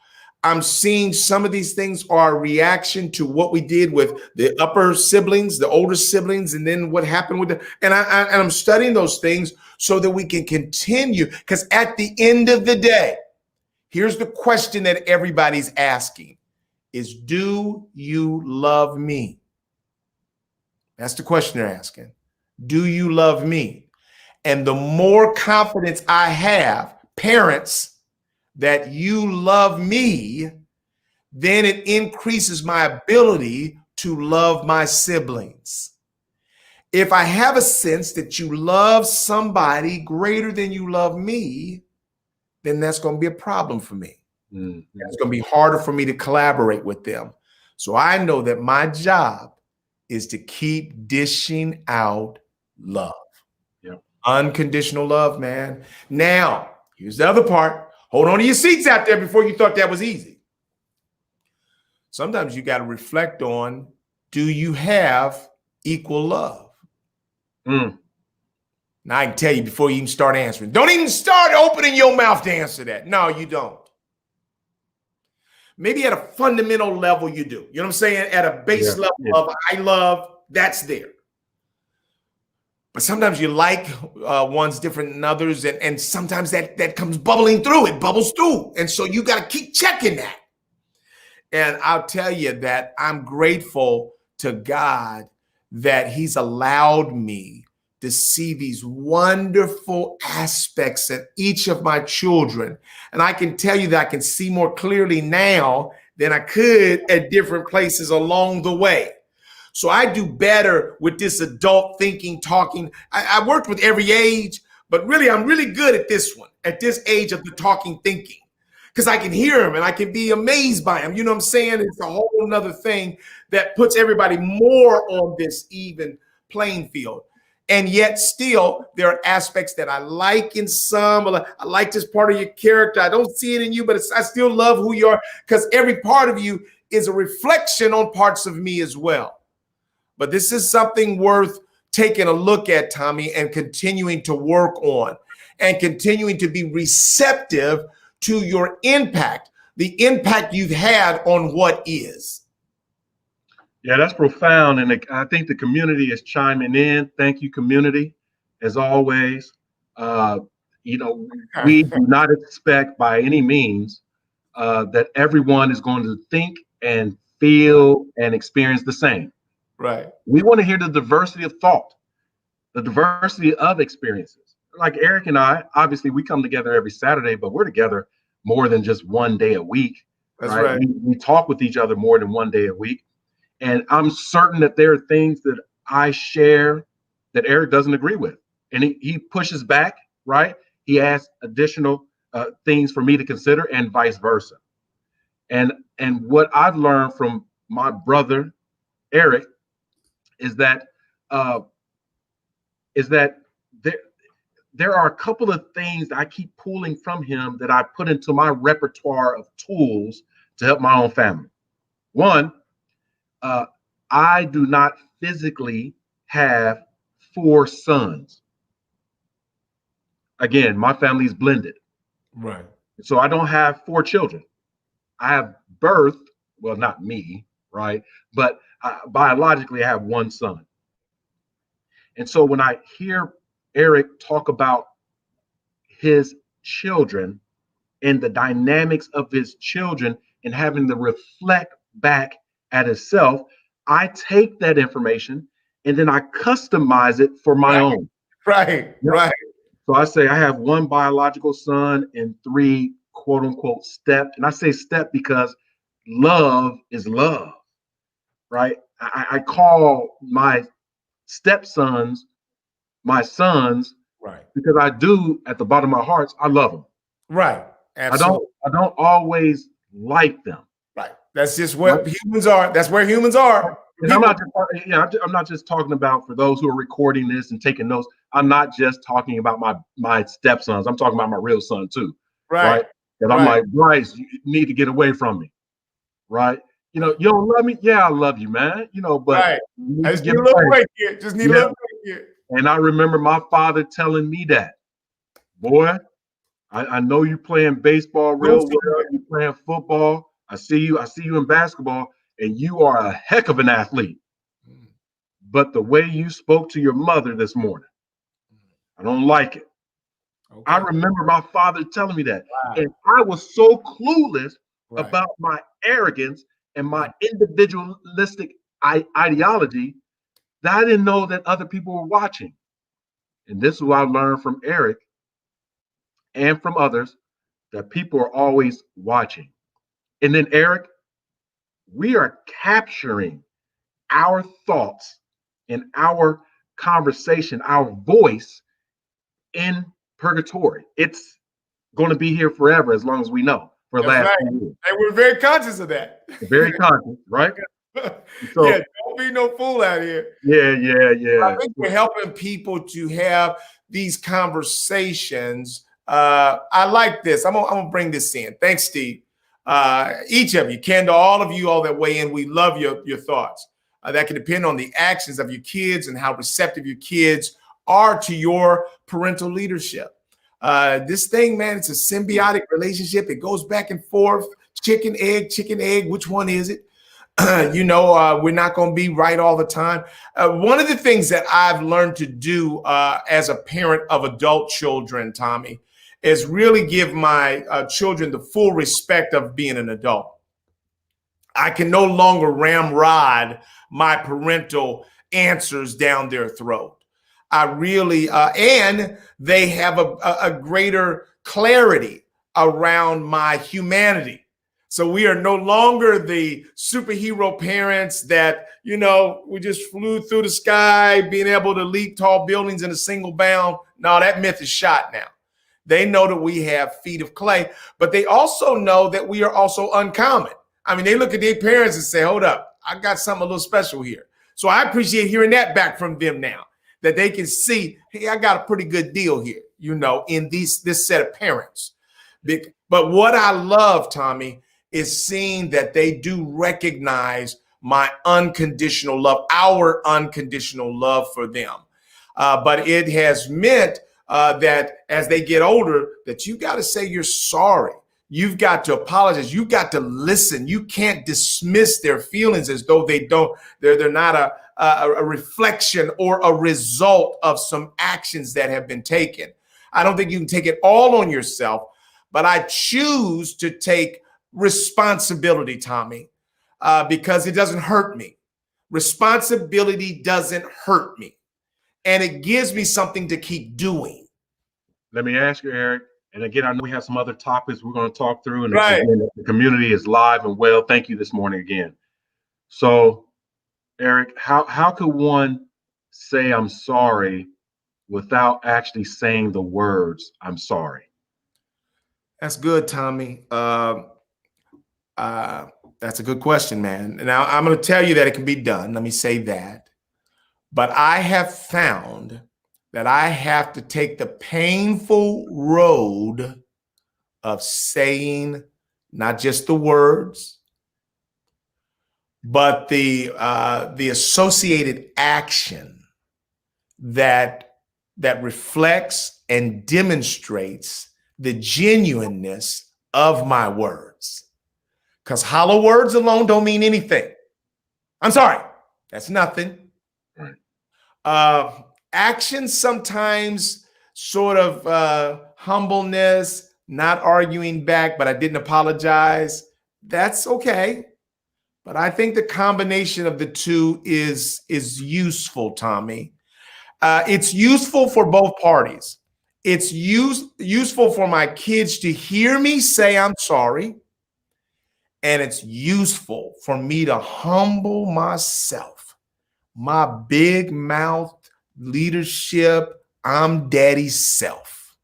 [SPEAKER 1] I'm seeing some of these things are a reaction to what we did with the upper siblings, the older siblings, and then what happened with and I'm studying those things so that we can continue. Because at the end of the day, here's the question that everybody's asking is, do you love me? That's the question they're asking. Do you love me? And the more confidence I have, parents, that you love me, then it increases my ability to love my siblings. If I have a sense that you love somebody greater than you love me, then that's going to be a problem for me. Mm-hmm. It's going to be harder for me to collaborate with them. So I know that my job is to keep dishing out love. Yep. Unconditional love, man. Now, here's the other part. Hold on to your seats out there before you thought that was easy. Sometimes you got to reflect on, do you have equal love? Now I can tell you before you even start answering. Don't even start opening your mouth to answer that. No, you don't. Maybe at a fundamental level you do. You know what I'm saying? At a base level of I love, that's there. But sometimes you like ones different than others, and sometimes that comes bubbling through. It bubbles through. And so you got to keep checking that. And I'll tell you that I'm grateful to God that he's allowed me to see these wonderful aspects in each of my children. And I can tell you that I can see more clearly now than I could at different places along the way. So I do better with this adult thinking, talking. I worked with every age, but really, I'm really good at this one, at this age of the talking, thinking, because I can hear him and I can be amazed by him. You know what I'm saying? It's a whole nother thing that puts everybody more on this even playing field. And yet still there are aspects that I like in some. I like this part of your character. I don't see it in you, but I still love who you are, because every part of you is a reflection on parts of me as well. But this is something worth taking a look at, Tommy, and continuing to work on and continuing to be receptive to your impact, the impact you've had on what is.
[SPEAKER 2] Yeah, that's profound. And I think the community is chiming in. Thank you, community, as always. You know, we do not expect by any means that everyone is going to think and feel and experience the same.
[SPEAKER 1] Right.
[SPEAKER 2] We want to hear the diversity of thought, the diversity of experiences. Like Eric and I, obviously, we come together every Saturday, but we're together more than just one day a week.
[SPEAKER 1] That's right.
[SPEAKER 2] We talk with each other more than one day a week. And I'm certain that there are things that I share that Eric doesn't agree with. And he pushes back, right? He asks additional things for me to consider, and vice versa. And what I've learned from my brother, Eric, is that there are a couple of things that I keep pulling from him that I put into my repertoire of tools to help my own family. One, I do not physically have 4 sons. Again, my family is blended.
[SPEAKER 1] Right.
[SPEAKER 2] So I don't have 4 children. I have birthed, well, not me, right? But biologically, I have 1 son. And so when I hear Eric talk about his children and the dynamics of his children and having to reflect back at himself, I take that information and then I customize it for my own.
[SPEAKER 1] Right, right.
[SPEAKER 2] So I say I have 1 biological son and 3 quote unquote step. And I say step because love is love, right? I call my stepsons my sons,
[SPEAKER 1] right?
[SPEAKER 2] Because I do, at the bottom of my heart, I love them.
[SPEAKER 1] Right. Absolutely.
[SPEAKER 2] I don't always like them.
[SPEAKER 1] Right. That's just what humans are. That's where humans are.
[SPEAKER 2] And I'm not just talking about, for those who are recording this and taking notes, I'm not just talking about my stepsons. I'm talking about my real son too. Right. And I'm like, Bryce, you need to get away from me. Right. You know, you don't love me. Yeah, I love you, man. You know, but
[SPEAKER 1] I just need a little break here. Just need a little break here.
[SPEAKER 2] And I remember my father telling me that, boy, I know you playing baseball real well. You playing football. I see you in basketball, and you are a heck of an athlete. But the way you spoke to your mother this morning, I don't like it. Okay. I remember my father telling me that. Wow. And I was so clueless about my arrogance and my individualistic ideology that I didn't know that other people were watching. And this is what I learned from Eric and from others, that people are always watching. And then, Eric, we are capturing our thoughts and our conversation, our voice in purgatory. It's going to be here forever, as long as we know, for the last 10 years.
[SPEAKER 1] And we're very conscious of that.
[SPEAKER 2] Very conscious, right?
[SPEAKER 1] So, yeah, don't be no fool out here.
[SPEAKER 2] Yeah.
[SPEAKER 1] I think we're helping people to have these conversations. I like this. I'm gonna bring this in. Thanks, Steve. Each of you, Kendall, all of you, all that weigh in, we love your thoughts. That can depend on the actions of your kids and how receptive your kids are to your parental leadership. This thing, man, it's a symbiotic relationship. It goes back and forth. Chicken, egg. Which one is it? We're not going to be right all the time. One of the things that I've learned to do as a parent of adult children, Tommy, is really give my children the full respect of being an adult. I can no longer ramrod my parental answers down their throat. I really, and they have a greater clarity around my humanity. So we are no longer the superhero parents that, we just flew through the sky, being able to leap tall buildings in a single bound. No, that myth is shot now. They know that we have feet of clay, but they also know that we are also uncommon. I mean, they look at their parents and say, hold up, I got something a little special here. So I appreciate hearing that back from them now, that they can see, hey, I got a pretty good deal here, you know, in this set of parents. But what I love, Tommy, is seeing that they do recognize my unconditional love, our unconditional love for them. But it has meant that as they get older, that you got to say you're sorry. You've got to apologize. You've got to listen. You can't dismiss their feelings as though they're not a reflection or a result of some actions that have been taken. I don't think you can take it all on yourself, but I choose to take responsibility, Tommy, because it doesn't hurt me. Responsibility doesn't hurt me, and it gives me something to keep doing.
[SPEAKER 2] Let me ask you, Eric. And again, I know we have some other topics we're going to talk through, and
[SPEAKER 1] Right.
[SPEAKER 2] again, the community is live and well. Thank you this morning again. So, Eric, how could one say I'm sorry without actually saying the words "I'm sorry"?
[SPEAKER 1] That's good, Tommy. That's a good question, man. Now, I'm going to tell you that it can be done. Let me say that. But I have found that I have to take the painful road of saying not just the words, but the associated action that reflects and demonstrates the genuineness of my words. Because hollow words alone don't mean anything. I'm sorry, that's nothing.
[SPEAKER 2] Right.
[SPEAKER 1] Actions sometimes sort of humbleness, not arguing back, but I didn't apologize. That's okay. But I think the combination of the two is useful, Tommy. It's useful for both parties. It's useful for my kids to hear me say I'm sorry. And it's useful for me to humble myself, my big mouth leadership, I'm daddy's self.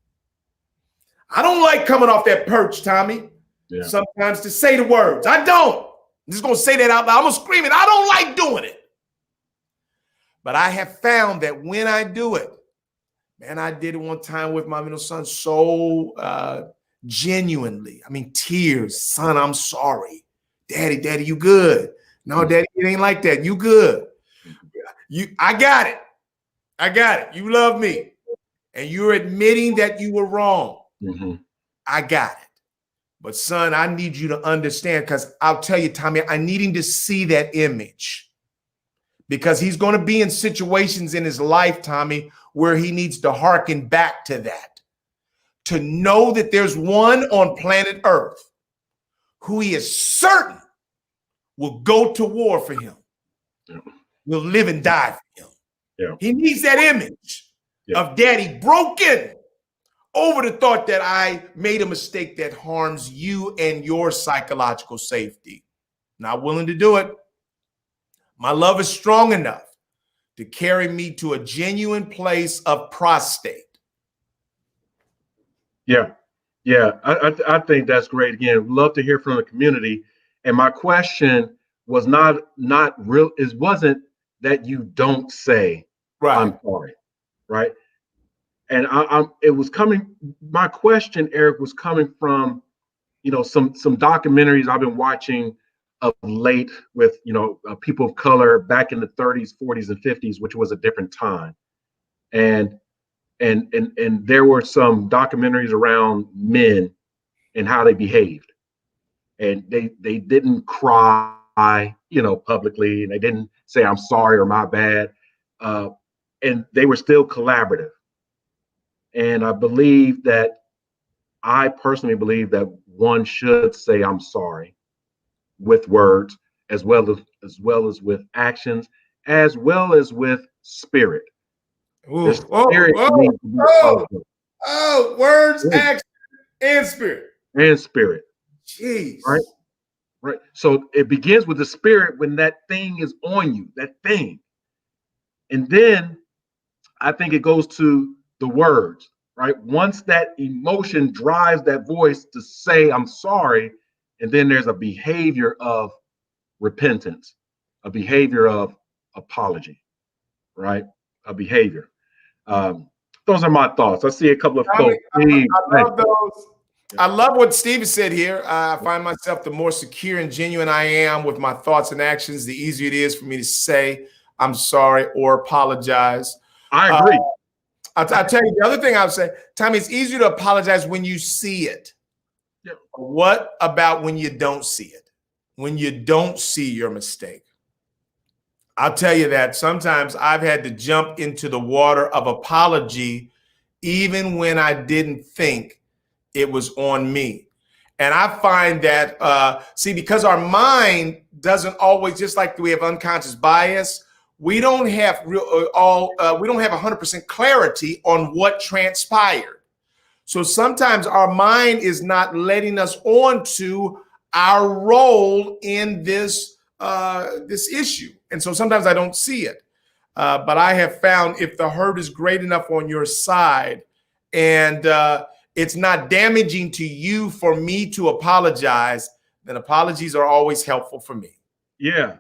[SPEAKER 1] I don't like coming off that perch, Tommy, sometimes to say the words. I don't. I'm just going to say that out loud. I'm going to scream it. I don't like doing it. But I have found that when I do it, man, I did it one time with my middle son so genuinely. I mean, tears. Son, I'm sorry. Daddy, you good. No, Daddy, it ain't like that. You good. I got it. I got it. You love me. And you're admitting that you were wrong.
[SPEAKER 2] Mm-hmm.
[SPEAKER 1] I got it. But son, I need you to understand, because I'll tell you, Tommy, I need him to see that image. Because he's going to be in situations in his life, Tommy, where he needs to hearken back to that. To know that there's one on planet Earth who he is certain will go to war for him, will live and die for him.
[SPEAKER 2] Yeah.
[SPEAKER 1] He needs that image of daddy broken over the thought that I made a mistake that harms you and your psychological safety. Not willing to do it. My love is strong enough to carry me to a genuine place of prostate.
[SPEAKER 2] Yeah. I think that's great. Again, love to hear from the community. And my question was not real. It wasn't that you don't say I'm sorry, right? And it was coming. My question, Eric, was coming from, some documentaries I've been watching of late with, people of color back in the 30s, 40s, and 50s, which was a different time. And there were some documentaries around men and how they behaved. And they didn't cry, publicly, and they didn't say I'm sorry or my bad. And they were still collaborative. And I personally believe that one should say I'm sorry with words, as well as with actions, as well as with spirit.
[SPEAKER 1] Ooh, words, action, and spirit.
[SPEAKER 2] And spirit.
[SPEAKER 1] Jeez.
[SPEAKER 2] Right. So it begins with the spirit when that thing is on you, that thing. And then I think it goes to the words, right? Once that emotion drives that voice to say, I'm sorry, and then there's a behavior of repentance, a behavior of apology, right? behavior. Those are my thoughts. I see a couple of
[SPEAKER 1] Tommy,
[SPEAKER 2] folks. Steve,
[SPEAKER 1] I
[SPEAKER 2] hey,
[SPEAKER 1] love those. I love what Steven said here. I find myself the more secure and genuine I am with my thoughts and actions, the easier it is for me to say I'm sorry or apologize.
[SPEAKER 2] I
[SPEAKER 1] Uh,
[SPEAKER 2] agree.
[SPEAKER 1] I'll tell you the other thing I would say, Tommy, it's easier to apologize when you see it.
[SPEAKER 2] Yep.
[SPEAKER 1] What about when you don't see it? When you don't see your mistake? I'll tell you that sometimes I've had to jump into the water of apology even when I didn't think it was on me. And I find that, because our mind doesn't always, just like we have unconscious bias, we don't have we don't have 100% clarity on what transpired. So sometimes our mind is not letting us onto our role in this issue, and so sometimes I don't see it. But I have found if the hurt is great enough on your side, and it's not damaging to you for me to apologize, then apologies are always helpful for me.
[SPEAKER 2] Yeah.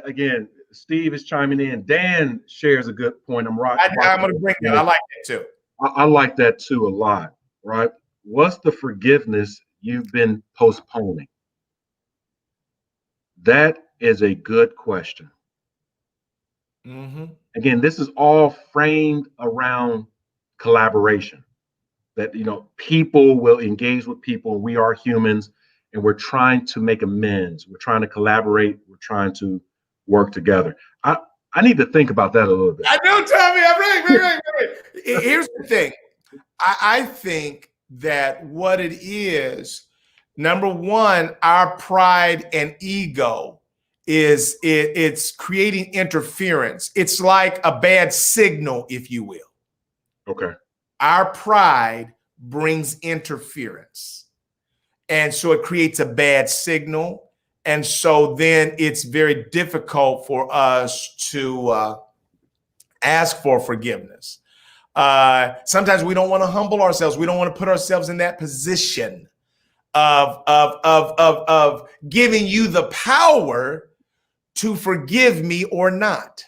[SPEAKER 2] Again, Steve is chiming in. Dan shares a good point. I'm right.
[SPEAKER 1] I'm going to bring that. I like that too.
[SPEAKER 2] I like that too a lot. Right. What's the forgiveness you've been postponing? That is a good question.
[SPEAKER 1] Mm-hmm.
[SPEAKER 2] Again, this is all framed around collaboration. That people will engage with people. We are humans, and we're trying to make amends. We're trying to collaborate. We're trying to work together. I need to think about that a little bit.
[SPEAKER 1] I know, Tommy. I'm right. Here's the thing. I think that what it is, number one, our pride and ego it's creating interference. It's like a bad signal, if you will.
[SPEAKER 2] Okay.
[SPEAKER 1] Our pride brings interference. And so it creates a bad signal. And so then it's very difficult for us to ask for forgiveness. Sometimes we don't want to humble ourselves. We don't want to put ourselves in that position of giving you the power to forgive me or not.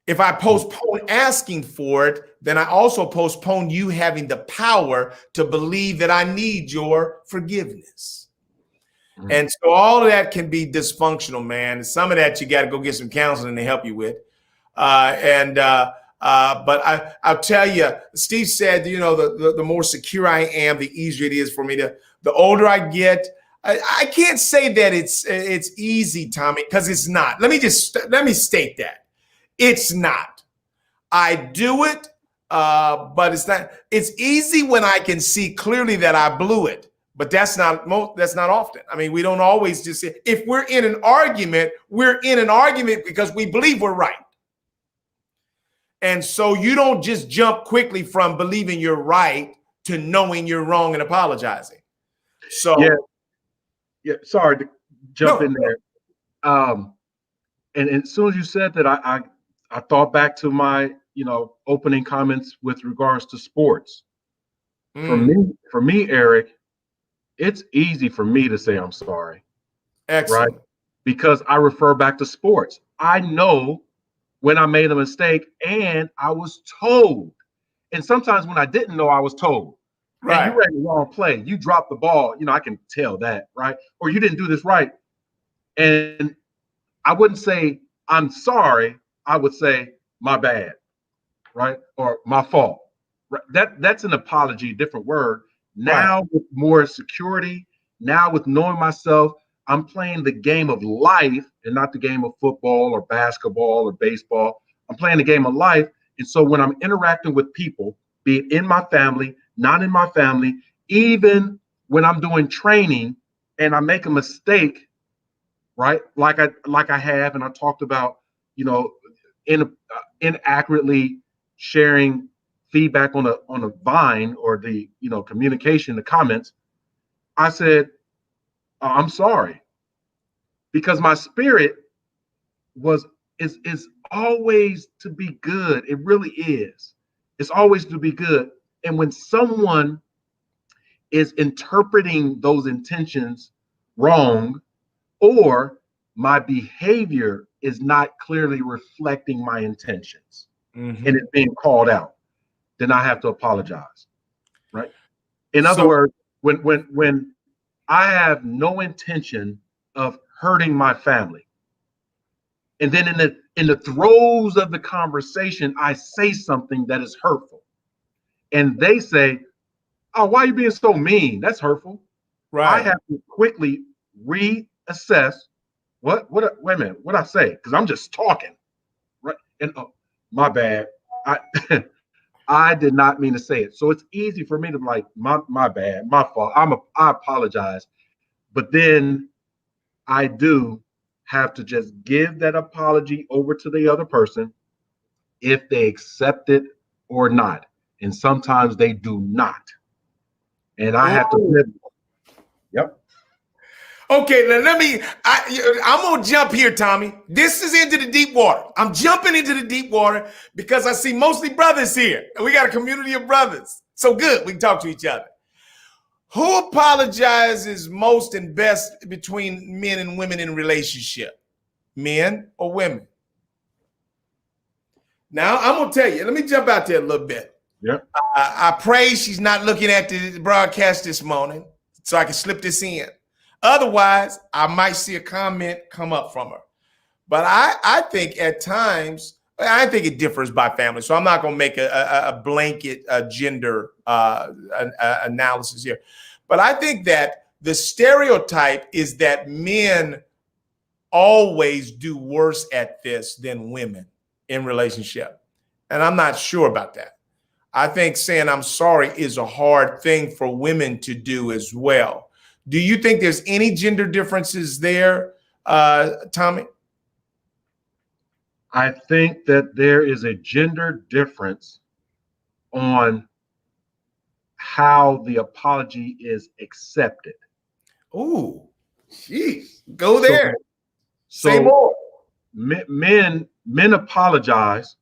[SPEAKER 1] If I postpone asking for it, then I also postpone you having the power to believe that I need your forgiveness. Mm-hmm. And so all of that can be dysfunctional, man. Some of that you got to go get some counseling to help you with. But I'll tell you, Steve said, the more secure I am, the easier it is for me the older I get. I can't say that it's easy, Tommy, because it's not. Let me state that. It's not. I do it, but it's not. It's easy when I can see clearly that I blew it, but that's not often. I mean, we don't always just say, if we're in an argument because we believe we're right. And so you don't just jump quickly from believing you're right to knowing you're wrong and apologizing. So
[SPEAKER 2] yeah. Sorry to jump in there. And as soon as you said that, I thought back to my, opening comments with regards to sports. For me, Eric, it's easy for me to say I'm sorry.
[SPEAKER 1] Excellent.
[SPEAKER 2] Right? Because I refer back to sports. I know when I made a mistake and I was told. And sometimes when I didn't know, I was told. Right. And you ran the wrong play. You dropped the ball. I can tell that, right? Or you didn't do this right. And I wouldn't say I'm sorry. I would say my bad, right? Or my fault. Right? That's an apology, different word. Now with more security, now with knowing myself, I'm playing the game of life and not the game of football or basketball or baseball. I'm playing the game of life. And so when I'm interacting with people, be it in my family, not in my family, even when I'm doing training and I make a mistake, right? Like I have, and I talked about, inaccurately sharing feedback on a Vine or the, communication, the comments. I said, I'm sorry, because my spirit is always to be good. It really is. It's always to be good. And when someone is interpreting those intentions wrong, or my behavior is not clearly reflecting my intentions
[SPEAKER 1] Mhm.
[SPEAKER 2] and it's being called out, then I have to apologize, right? In other
[SPEAKER 1] So
[SPEAKER 2] words, when I have no intention of hurting my family, and then in the throes of the conversation, I say something that is hurtful, and they say, "Oh, why are you being so mean? That's hurtful." I
[SPEAKER 1] right.
[SPEAKER 2] have to quickly reassess wait a minute, what I say, because I'm just talking, right? And oh, my bad. I I did not mean to say it. So it's easy for me to be like, my bad, my fault. I apologize. But then I do have to just give that apology over to the other person if they accept it or not. And sometimes they do not. And I have to
[SPEAKER 1] Ooh.
[SPEAKER 2] yep.
[SPEAKER 1] Okay, now I'm gonna jump here, Tommy. This is into the deep water. I'm jumping into the deep water because I see mostly brothers here. And we got a community of brothers. So good, we can talk to each other. Who apologizes most and best between men and women in a relationship? Men or women? Now, I'm going to tell you, let me jump out there a little bit.
[SPEAKER 2] Yep.
[SPEAKER 1] I pray she's not looking at the broadcast this morning so I can slip this in. Otherwise, I might see a comment come up from her. But I think at times, I think it differs by family. So I'm not going to make a blanket gender analysis here. But I think that the stereotype is that men always do worse at this than women in relationship. And I'm not sure about that. I think saying I'm sorry is a hard thing for women to do as well. Do you think there's any gender differences there, Tommy?
[SPEAKER 2] I think that there is a gender difference on how the apology is accepted.
[SPEAKER 1] Ooh, jeez. Go
[SPEAKER 2] So,
[SPEAKER 1] there. Say
[SPEAKER 2] so
[SPEAKER 1] more.
[SPEAKER 2] men apologize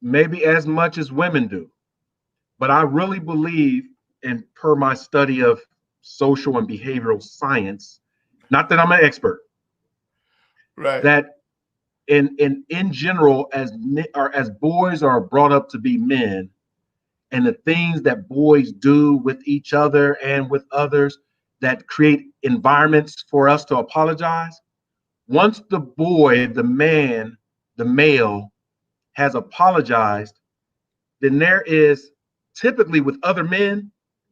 [SPEAKER 2] maybe as much as women do, but I really believe, and per my study of social and behavioral science, not that I'm an expert,
[SPEAKER 1] Right.
[SPEAKER 2] that in general, as boys are brought up to be men, and the things that boys do with each other and with others that create environments for us to apologize. Once the boy, the man, the male has apologized, then there is typically with other men,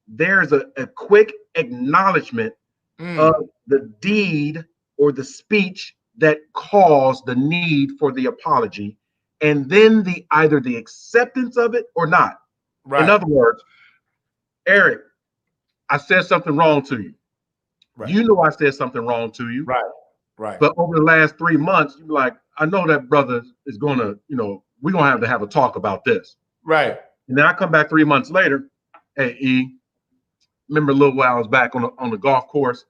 [SPEAKER 2] there's a quick acknowledgement of
[SPEAKER 1] Mm,
[SPEAKER 2] the deed or the speech that caused the need for the apology, and then the either the acceptance of it or not. In
[SPEAKER 1] right.
[SPEAKER 2] other words, Eric, I said something wrong to you.
[SPEAKER 1] Right.
[SPEAKER 2] You know I said something wrong to you.
[SPEAKER 1] Right. Right.
[SPEAKER 2] But over the last 3 months, you're like, I know that brother is gonna, we're gonna have a talk about this.
[SPEAKER 1] Right.
[SPEAKER 2] And then I come back 3 months later. Hey, E, remember a little while I was back on the golf course?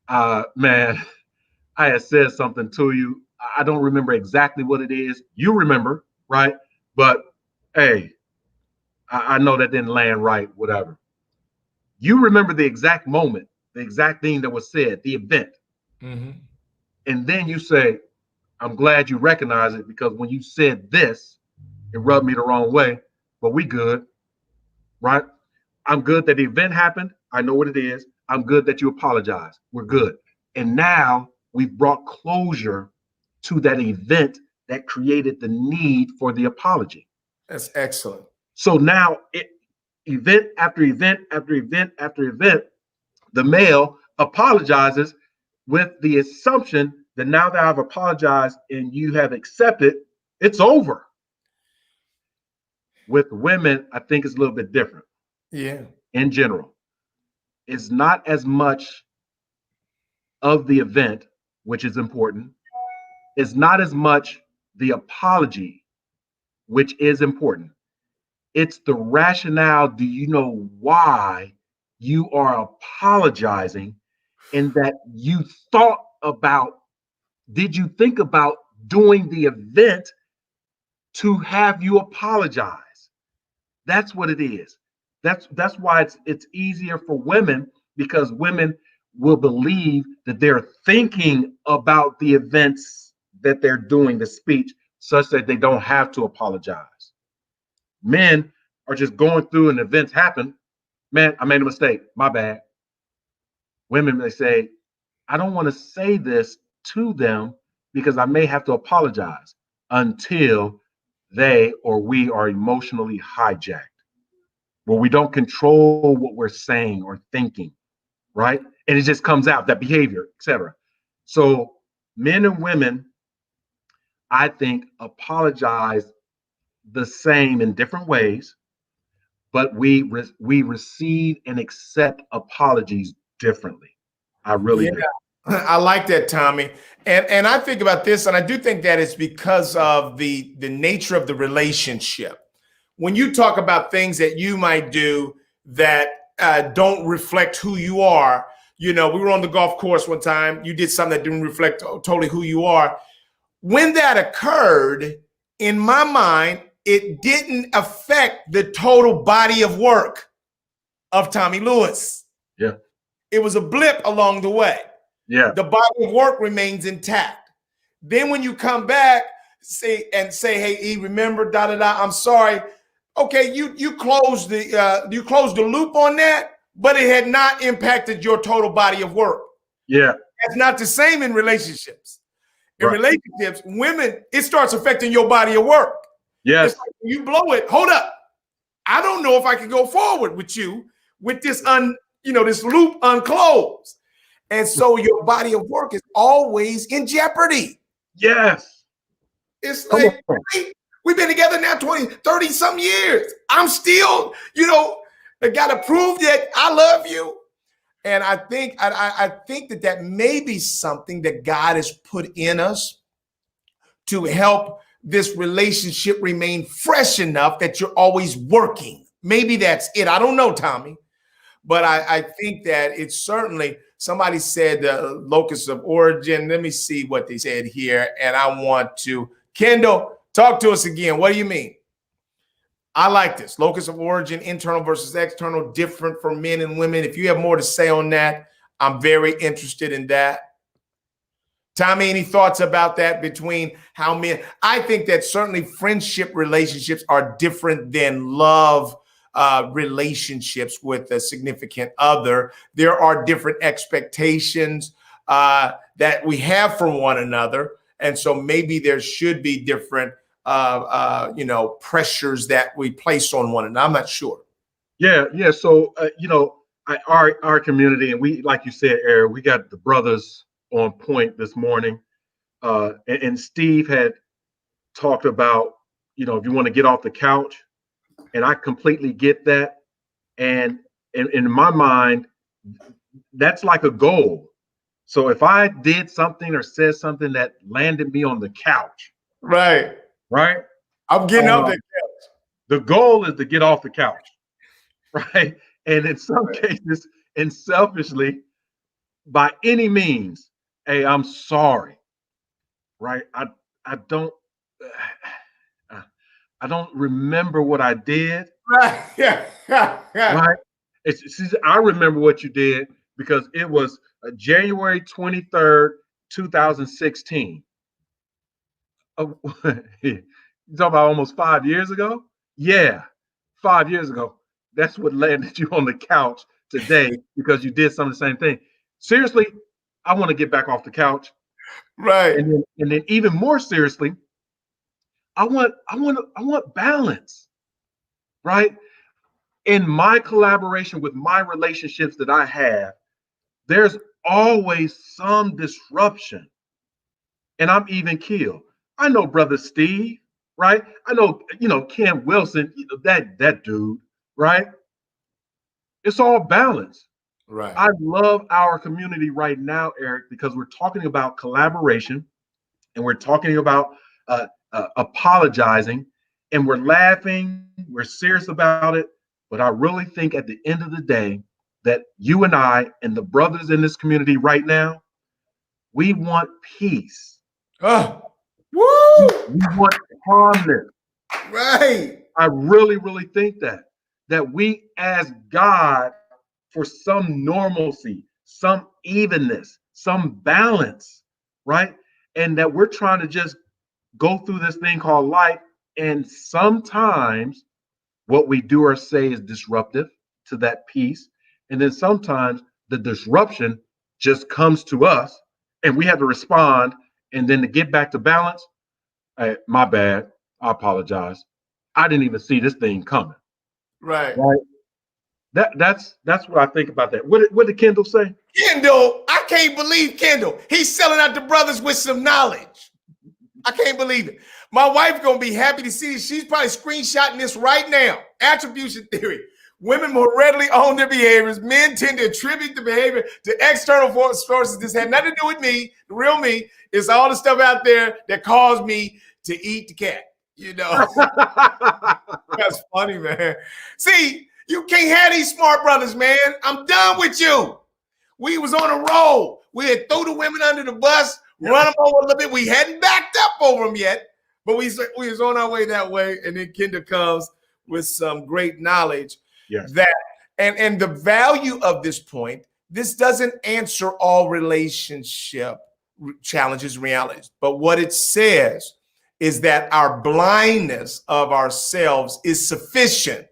[SPEAKER 2] Man, I had said something to you. I don't remember exactly what it is. You remember, right? But hey, I know that didn't land right, whatever. You remember the exact moment, the exact thing that was said, the event.
[SPEAKER 1] Mm-hmm.
[SPEAKER 2] And then you say, I'm glad you recognize it because when you said this, it rubbed me the wrong way, but we good, right? I'm good that the event happened. I know what it is. I'm good that you apologize. We're good. And now we've brought closure to that event that created the need for the apology.
[SPEAKER 1] That's excellent.
[SPEAKER 2] So now, event after event after event after event, the male apologizes with the assumption that now that I've apologized and you have accepted, it's over. With women, I think it's a little bit different
[SPEAKER 1] Yeah.
[SPEAKER 2] in general. It's not as much of the event, which is important. It's not as much the apology, which is important. It's the rationale. Do you know why you are apologizing? And that you thought about, did you think about doing the event to have you apologize? That's what it is. That's why it's easier for women because women will believe that they're thinking about the events that they're doing the speech such that they don't have to apologize. Men are just going through and events happen. Man, I made a mistake. My bad. Women, they say, I don't want to say this to them because I may have to apologize until they or we are emotionally hijacked, where we don't control what we're saying or thinking, right? And it just comes out, that behavior, etc. So men and women, I think, apologize the same in different ways, but we receive and accept apologies differently. I really
[SPEAKER 1] Yeah,
[SPEAKER 2] do.
[SPEAKER 1] I like that, Tommy. And I think about this, and I do think that it's because of the nature of the relationship. When you talk about things that you might do that don't reflect who you are, you know, we were on the golf course one time. You did something that didn't reflect totally who you are. When that occurred, in my mind, it didn't affect the total body of work of Tommy Lewis.
[SPEAKER 2] Yeah.
[SPEAKER 1] It was a blip along the way.
[SPEAKER 2] Yeah.
[SPEAKER 1] The body of work remains intact. Then when you come back, say, hey, remember, da da da. I'm sorry. Okay, you closed the loop on that, but it had not impacted your total body of work.
[SPEAKER 2] Yeah.
[SPEAKER 1] That's not the same in relationships. In
[SPEAKER 2] Right.
[SPEAKER 1] relationships, women, it starts affecting your body of work.
[SPEAKER 2] Yes.
[SPEAKER 1] It's like when you blow it. Hold up. I don't know if I can go forward with you with this this loop unclosed. And so your body of work is always in jeopardy.
[SPEAKER 2] Yes.
[SPEAKER 1] It's
[SPEAKER 2] Come
[SPEAKER 1] like,
[SPEAKER 2] on.
[SPEAKER 1] we've been together now 20, 30 some years. I'm still, got to prove that I love you. And I think that may be something that God has put in us to help this relationship remain fresh enough that you're always working. Maybe that's it. I don't know, Tommy. But I think that it's certainly, somebody said locus of origin. Let me see what they said here. And I want to, Kendall, talk to us again. What do you mean? I like this. Locus of origin, internal versus external, different for men and women. If you have more to say on that, I'm very interested in that. Tommy, any thoughts about that between how men? I think that certainly friendship relationships are different than love relationships with a significant other. There are different expectations that we have from one another. And so maybe there should be different, pressures that we place on one another. I'm not sure.
[SPEAKER 2] Yeah. Yeah. So, our community, and we, like you said, Eric, we got the brothers on point this morning. And Steve had talked about, if you want to get off the couch, and I completely get that. And in my mind, that's like a goal. So if I did something or said something that landed me on the couch,
[SPEAKER 1] Right.
[SPEAKER 2] right?
[SPEAKER 1] I'm getting up there.
[SPEAKER 2] The goal is to get off the couch, right? And in some cases, and selfishly, by any means, hey, I'm sorry, right? I don't I don't remember what I did.
[SPEAKER 1] Right. Yeah.
[SPEAKER 2] Right. I remember what you did because it was January 23rd, 2016. Oh, you talking about almost 5 years ago? Yeah, 5 years ago. That's what landed you on the couch today because you did some of the same thing. Seriously, I want to get back off the couch.
[SPEAKER 1] Right.
[SPEAKER 2] And then even more seriously, I want balance, right? In my collaboration with my relationships that I have, there's always some disruption. And I'm even killed. I know brother Steve, right? I know, Ken Wilson, that dude, right? It's all balance.
[SPEAKER 1] Right.
[SPEAKER 2] I love our community right now, Eric, because we're talking about collaboration and we're talking about apologizing and we're laughing, we're serious about it. But I really think at the end of the day that you and I and the brothers in this community right now, we want peace.
[SPEAKER 1] Woo!
[SPEAKER 2] We want calmness.
[SPEAKER 1] Right.
[SPEAKER 2] I really, really think that we ask God for some normalcy, some evenness, some balance, right? and that we're trying to just go through this thing called life. And sometimes what we do or say is disruptive to that peace. And then sometimes the disruption just comes to us and we have to respond. And then to get back to balance, hey, my bad. I apologize. I didn't even see this thing coming.
[SPEAKER 1] Right.
[SPEAKER 2] Right. That's what I think about that. What did Kendall say?
[SPEAKER 1] Kendall, I can't believe Kendall. He's selling out the brothers with some knowledge. I can't believe it. My wife gonna be happy to see this. She's probably screenshotting this right now. Attribution theory. Women more readily own their behaviors. Men tend to attribute the behavior to external sources. This had nothing to do with me. The real me is all the stuff out there that caused me to eat the cat. You know, that's funny, man. See, you can't have these smart brothers, man. I'm done with you. We was on a roll. We had throw the women under the bus, run them over a little bit. We hadn't backed up over them yet, but we was on our way that way. And then Kendall comes with some great knowledge.
[SPEAKER 2] Yes.
[SPEAKER 1] That and the value of this point, this doesn't answer all relationship challenges, realities. But what it says is that our blindness of ourselves is sufficient,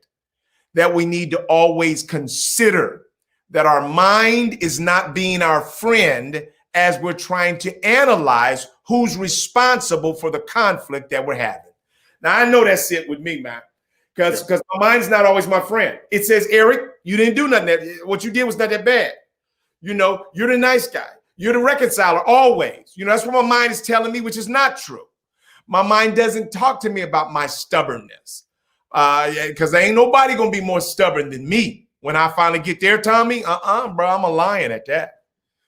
[SPEAKER 1] that we need to always consider that our mind is not being our friend as we're trying to analyze who's responsible for the conflict that we're having. Now, I know that's it with me, man, because my mind's not always my friend. It says, Eric, you didn't do nothing. What you did was not that bad. You know, you're the nice guy. You're the reconciler always. You know, that's what my mind is telling me, which is not true. My mind doesn't talk to me about my stubbornness because ain't nobody going to be more stubborn than me. When I finally get there, Tommy, bro, I'm a lion at that,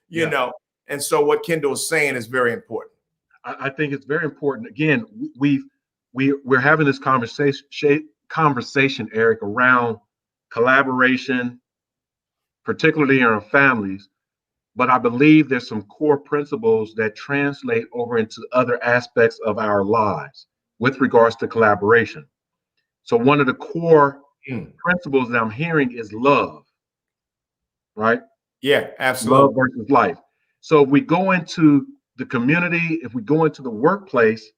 [SPEAKER 1] you know. And so what Kendall is saying is very important.
[SPEAKER 2] I think it's very important. Again, we're having this conversation, Eric, around collaboration, particularly in our families. But I believe there's some core principles that translate over into other aspects of our lives with regards to collaboration. So one of the core principles that I'm hearing is love, right?
[SPEAKER 1] Yeah, absolutely.
[SPEAKER 2] Love versus life. So if we go into the community, if we go into the workplace,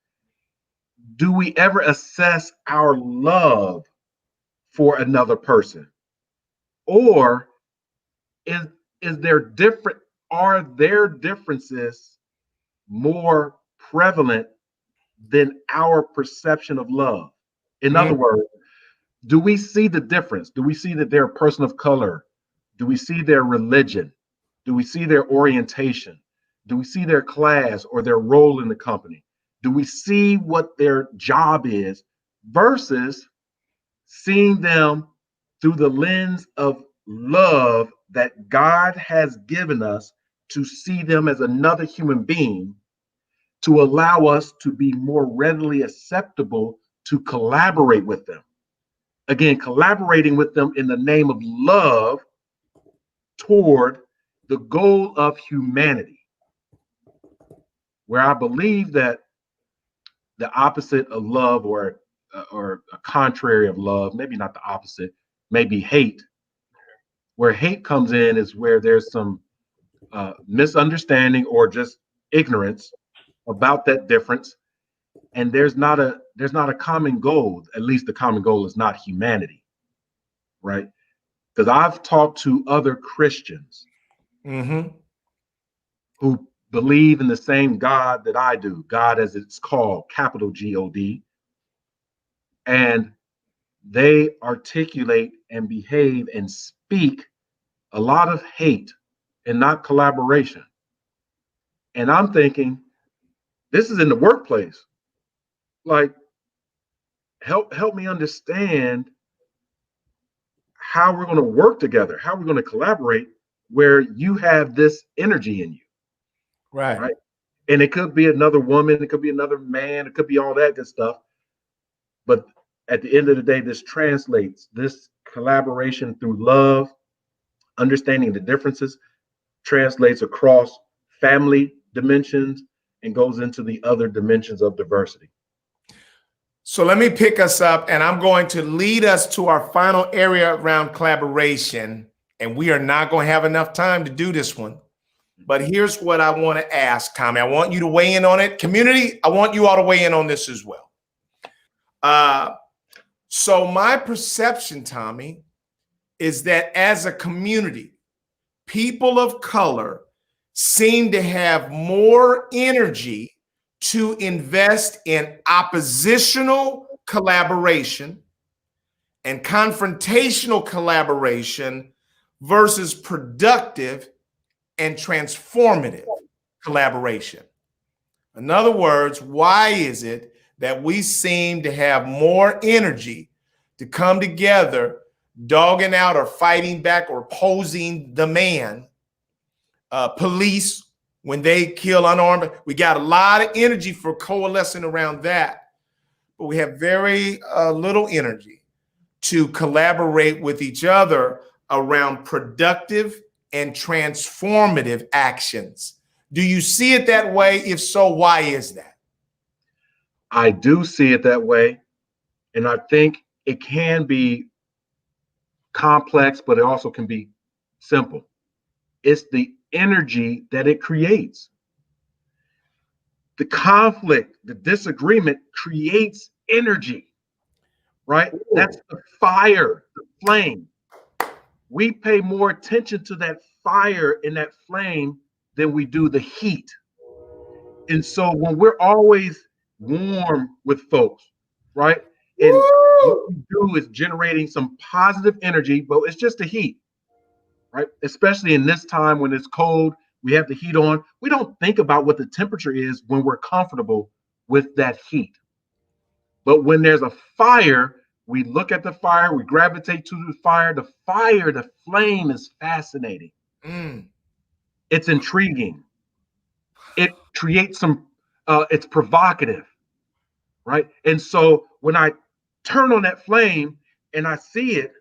[SPEAKER 2] do we ever assess our love for another person? Or is there different? Are their differences more prevalent than our perception of love? In other words, do we see the difference? Do we see that they're a person of color? Do we see their religion? Do we see their orientation? Do we see their class or their role in the company? Do we see what their job is versus seeing them through the lens of love that God has given us to see them as another human being, to allow us to be more readily acceptable to collaborate with them? Again, collaborating with them in the name of love toward the goal of humanity, where I believe that the opposite of love or a contrary of love, maybe not the opposite, maybe hate. Where hate comes in is where there's some misunderstanding or just ignorance about that difference, and there's not a common goal. At least the common goal is not humanity, right? Because I've talked to other Christians who believe in the same God that I do, God as it's called, capital G-O-D, and they articulate and behave and speak a lot of hate and not collaboration. And I'm thinking, this is in the workplace. Like, help me understand how we're going to work together, how we're going to collaborate, where you have this energy in you. Right. And it could be another woman, it could be another man, it could be all that good stuff. But at the end of the day, this translates, this collaboration through love, understanding the differences, translates across family dimensions and goes into the other dimensions of diversity.
[SPEAKER 1] So let me pick us up, and I'm going to lead us to our final area around collaboration. And we are not going to have enough time to do this one. But here's what I want to ask, Tommy. I want you to weigh in on it. Community, I want you all to weigh in on this as well. So my perception, Tommy, is that as a community, people of color seem to have more energy to invest in oppositional collaboration and confrontational collaboration versus productive and transformative collaboration. In other words, why is it that we seem to have more energy to come together, dogging out or fighting back or opposing the man, police, when they kill unarmed? We got a lot of energy for coalescing around that, but we have very little energy to collaborate with each other around productive and transformative actions. Do you see it that way? If so, why is that?
[SPEAKER 2] I do see it that way. And I think it can be complex, but it also can be simple. It's the energy that it creates. The conflict, the disagreement creates energy, right?
[SPEAKER 1] Ooh.
[SPEAKER 2] That's the fire, the flame. We pay more attention to that fire and that flame than we do the heat. And so when we're always warm with folks, right? And what we do is generating some positive energy, but it's just the heat, right? Especially in this time when it's cold, we have the heat on. We don't think about what the temperature is when we're comfortable with that heat. But when there's a fire, we look at the fire, we gravitate to the fire. The fire, the flame is fascinating. It's intriguing. It creates some, it's provocative, right? And so when I turn on that flame and I see it,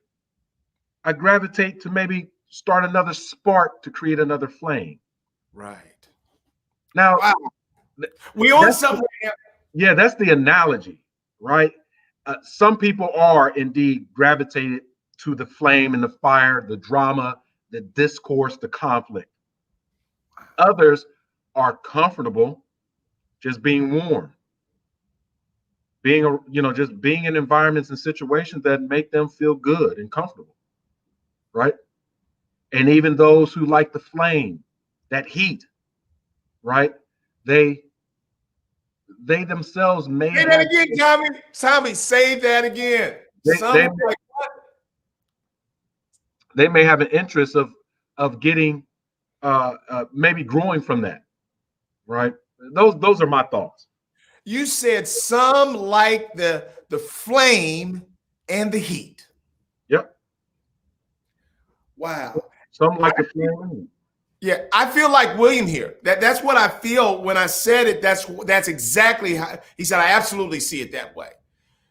[SPEAKER 2] I gravitate to maybe start another spark to create another flame.
[SPEAKER 1] Right.
[SPEAKER 2] Now,
[SPEAKER 1] wow. We on something.
[SPEAKER 2] Yeah, that's the analogy, right? Some people are indeed gravitated to the flame and the fire, the drama, the discourse, the conflict. Others are comfortable just being warm, being, just being in environments and situations that make them feel good and comfortable, right? And even those who like the flame, that heat, right? They themselves may
[SPEAKER 1] say that again, Tommy. Tommy, say that again.
[SPEAKER 2] They may have an interest of getting maybe growing from that, right? Those are my thoughts.
[SPEAKER 1] You said some like the flame and the heat.
[SPEAKER 2] Yep.
[SPEAKER 1] Wow.
[SPEAKER 2] Some like the flame.
[SPEAKER 1] Yeah, I feel like William here. That's what I feel when I said it. That's exactly how he said. I absolutely see it that way.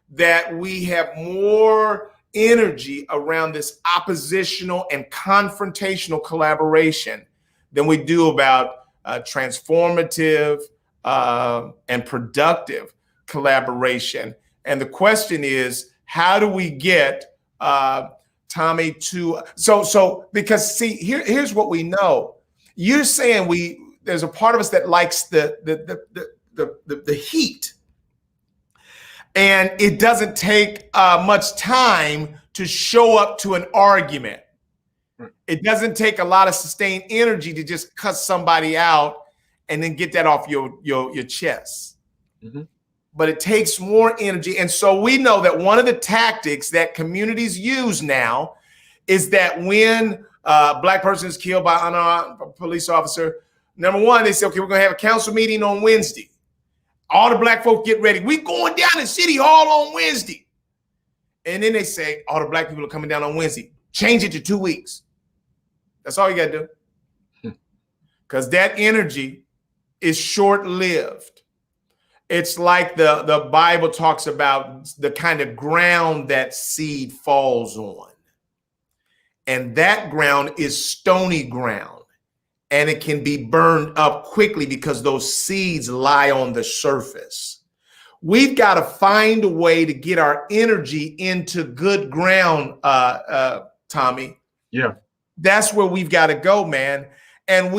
[SPEAKER 1] That we have more energy around this oppositional and confrontational collaboration than we do about transformative and productive collaboration. And the question is, how do we get Tommy to because see, here's what we know. You're saying there's a part of us that likes the heat, and it doesn't take much time to show up to an argument. It doesn't take a lot of sustained energy to just cut somebody out and then get that off your chest. Mm-hmm. But it takes more energy. And so we know that one of the tactics that communities use now is that when a Black person is killed by an unarmed police officer, number one, they say, okay, we're going to have a council meeting on Wednesday. All the Black folk get ready. We going down to City Hall on Wednesday. And then they say, all the Black people are coming down on Wednesday. Change it to 2 weeks. That's all you got to do. Because that energy is short-lived. It's like the Bible talks about the kind of ground that seed falls on. And that ground is stony ground. And it can be burned up quickly because those seeds lie on the surface. We've got to find a way to get our energy into good ground, Tommy.
[SPEAKER 2] Yeah.
[SPEAKER 1] That's where we've got to go, man. And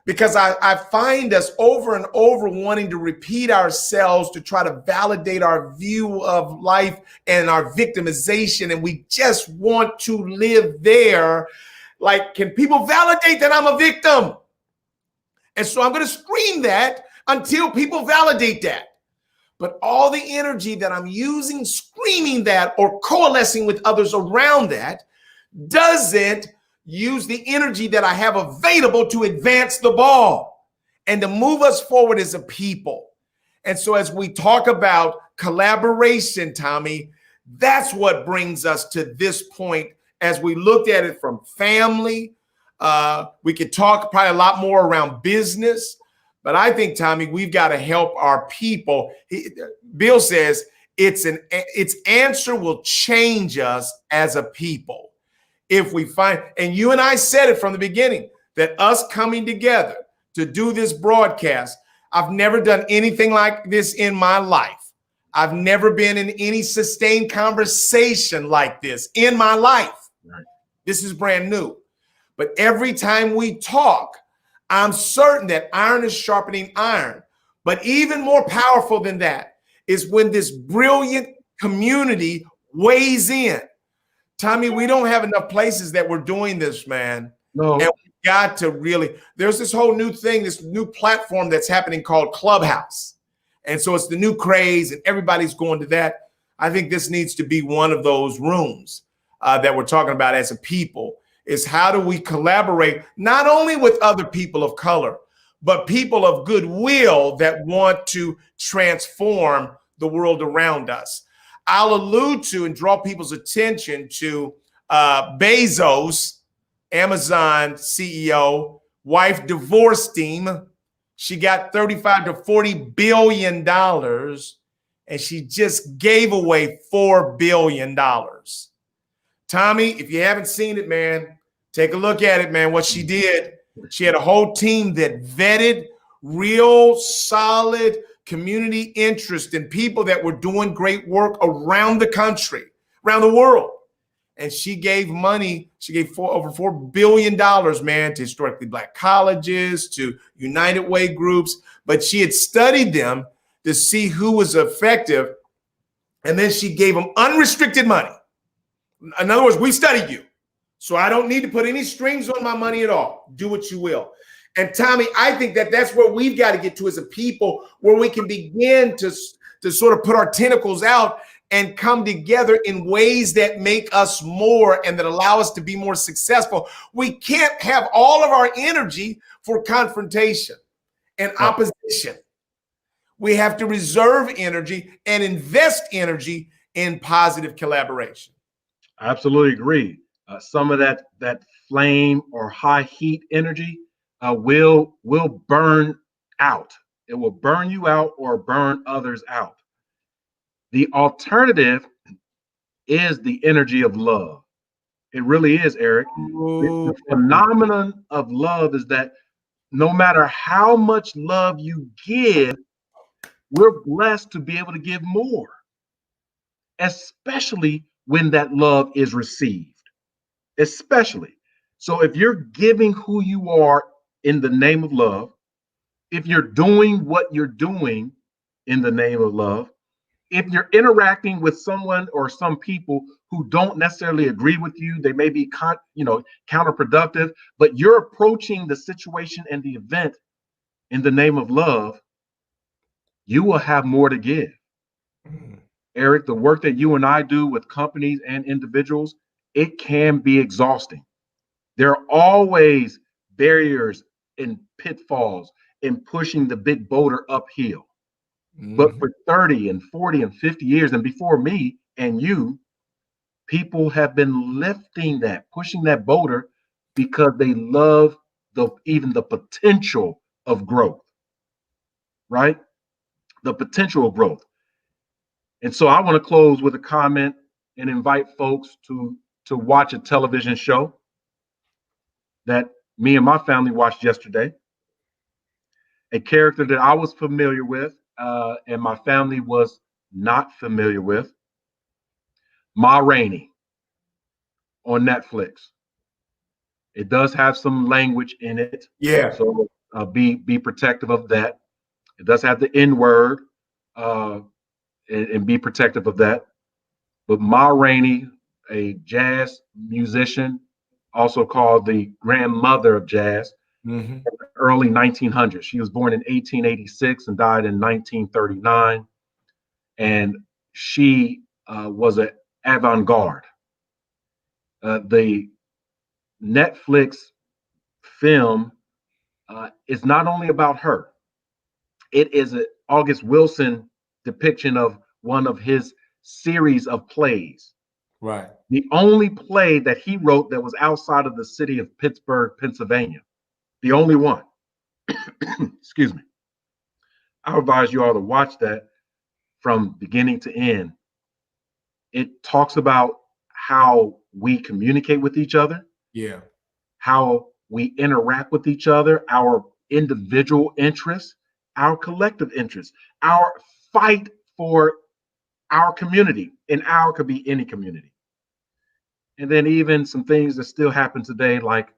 [SPEAKER 1] because I find us over and over wanting to repeat ourselves to try to validate our view of life and our victimization. And we just want to live there. Like, can people validate that I'm a victim? And so I'm going to scream that until people validate that. But all the energy that I'm using screaming that or coalescing with others around that doesn't use the energy that I have available to advance the ball and to move us forward as a people. And so as we talk about collaboration, Tommy, that's what brings us to this point. As we looked at it from family, we could talk probably a lot more around business, but I think, Tommy, we've got to help our people. Bill says its answer will change us as a people. If we find, and you and I said it from the beginning, that us coming together to do this broadcast, I've never done anything like this in my life. I've never been in any sustained conversation like this in my life. Right. This is brand new. But every time we talk, I'm certain that iron is sharpening iron. But even more powerful than that is when this brilliant community weighs in. Tommy, we don't have enough places that we're doing this, man.
[SPEAKER 2] No.
[SPEAKER 1] And we've got to really, there's this whole new thing, this new platform that's happening called Clubhouse. And so it's the new craze and everybody's going to that. I think this needs to be one of those rooms that we're talking about as a people, is how do we collaborate not only with other people of color, but people of goodwill that want to transform the world around us. I'll allude to and draw people's attention to Bezos, Amazon CEO, wife divorced him. She got $35 to $40 billion, and she just gave away $4 billion. Tommy, if you haven't seen it, man, take a look at it, man. What she did, she had a whole team that vetted real solid community interest in people that were doing great work around the country, around the world. And she gave money. She gave over $4 billion, man, to historically Black colleges, to United Way groups. But she had studied them to see who was effective. And then she gave them unrestricted money. In other words, we studied you, so I don't need to put any strings on my money at all. Do what you will. And Tommy, I think that that's where we've got to get to as a people, where we can begin to sort of put our tentacles out and come together in ways that make us more and that allow us to be more successful. We can't have all of our energy for confrontation and opposition. We have to reserve energy and invest energy in positive collaboration.
[SPEAKER 2] I absolutely agree. Some of that flame or high heat energy will burn out. It will burn you out or burn others out. The alternative is the energy of love. It really is, Eric. The phenomenon of love is that no matter how much love you give, we're blessed to be able to give more, especially when that love is received, especially. So if you're giving who you are in the name of love, if you're doing what you're doing in the name of love, if you're interacting with someone or some people who don't necessarily agree with you, they may be counterproductive, but you're approaching the situation and the event in the name of love, you will have more to give. Eric, the work that you and I do with companies and individuals, it can be exhausting. There are always barriers and pitfalls in pushing the big boulder uphill. But for 30 and 40 and 50 years, and before me and you, people have been lifting that, pushing that boulder because they love even the potential of growth, right? The potential of growth. And so I want to close with a comment and invite folks to watch a television show that me and my family watched yesterday. A character that I was familiar with and my family was not familiar with, Ma Rainey on Netflix. It does have some language in it,
[SPEAKER 1] Yeah.
[SPEAKER 2] so be protective of that. It does have the N word, uh, and be protective of that. But Ma Rainey, a jazz musician, also called the grandmother of jazz,
[SPEAKER 1] Hmm.
[SPEAKER 2] early 1900s. She was born in 1886 and died in 1939. And she was an avant-garde. The Netflix film is not only about her, it is an August Wilson depiction of one of his series of plays.
[SPEAKER 1] Right.
[SPEAKER 2] The only play that he wrote that was outside of the city of Pittsburgh, Pennsylvania. The only one. Excuse me. I advise you all to watch that from beginning to end. It talks about how we communicate with each other,
[SPEAKER 1] Yeah.
[SPEAKER 2] how we interact with each other, our individual interests, our collective interests, our fight for our community. And our could be any community. And then even some things that still happen today, like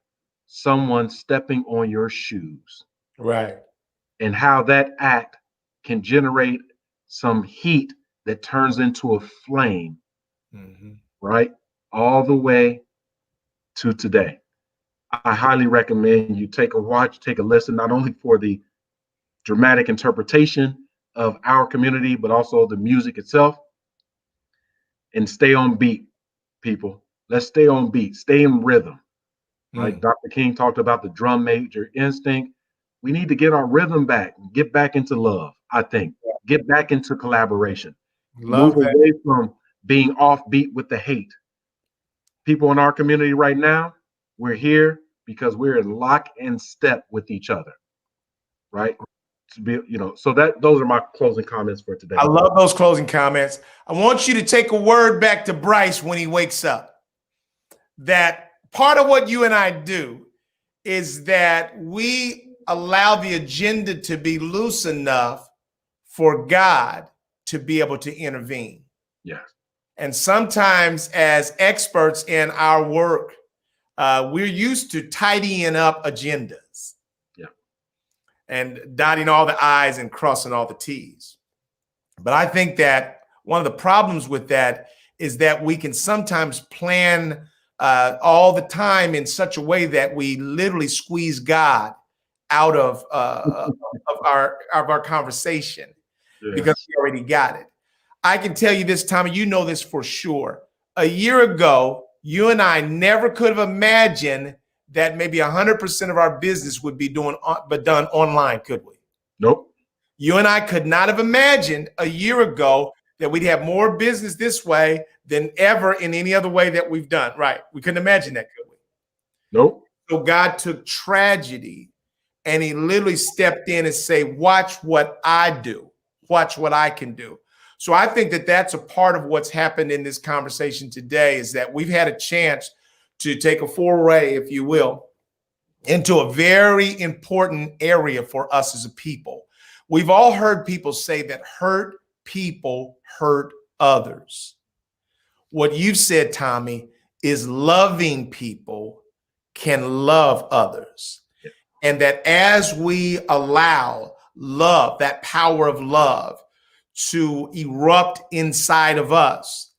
[SPEAKER 2] someone stepping on your shoes,
[SPEAKER 1] Right.
[SPEAKER 2] and how that act can generate some heat that turns into a flame,
[SPEAKER 1] Hmm.
[SPEAKER 2] right? All the way to today. I highly recommend you take a watch, take a listen, not only for the dramatic interpretation of our community, but also the music itself, and stay on beat, people. Let's stay on beat, stay in rhythm, right?
[SPEAKER 1] Mm.
[SPEAKER 2] Dr. King talked about the drum major instinct. We need to get our rhythm back, get back into love, I think, get back into collaboration, move
[SPEAKER 1] Love that.
[SPEAKER 2] away from being offbeat with the hate. People in our community right now, we're here because we're in lock and step with each other, right? To be, so that those are my closing comments for
[SPEAKER 1] I
[SPEAKER 2] today.
[SPEAKER 1] love those closing comments. I want you to take a word back to Bryce when he wakes up. That part of what you and I do is that we allow the agenda to be loose enough for God to be able to intervene.
[SPEAKER 2] Yes.
[SPEAKER 1] And sometimes, as experts in our work, we're used to tidying up agendas,
[SPEAKER 2] Yeah.
[SPEAKER 1] and dotting all the I's and crossing all the T's. But I think that one of the problems with that is that we can sometimes plan all the time in such a way that we literally squeeze God out of our conversation because
[SPEAKER 2] Yes.
[SPEAKER 1] we already got it. I can tell you this, Tommy, you know this for sure. A year ago, you and I never could have imagined that maybe 100% of our business would be done online, could we?
[SPEAKER 2] Nope.
[SPEAKER 1] You and I could not have imagined a year ago that we'd have more business this way than ever in any other way that we've done. Right. We couldn't imagine that, could we?
[SPEAKER 2] Nope.
[SPEAKER 1] So God took tragedy and he literally stepped in and say, watch what I do. Watch what I can do. So I think that that's a part of what's happened in this conversation today is that we've had a chance to take a foray, if you will, into a very important area for us as a people. We've all heard people say that hurt people hurt others. What you've said, Tommy, is loving people can love others.
[SPEAKER 2] Yeah.
[SPEAKER 1] And that as we allow love, that power of love, to erupt inside of us,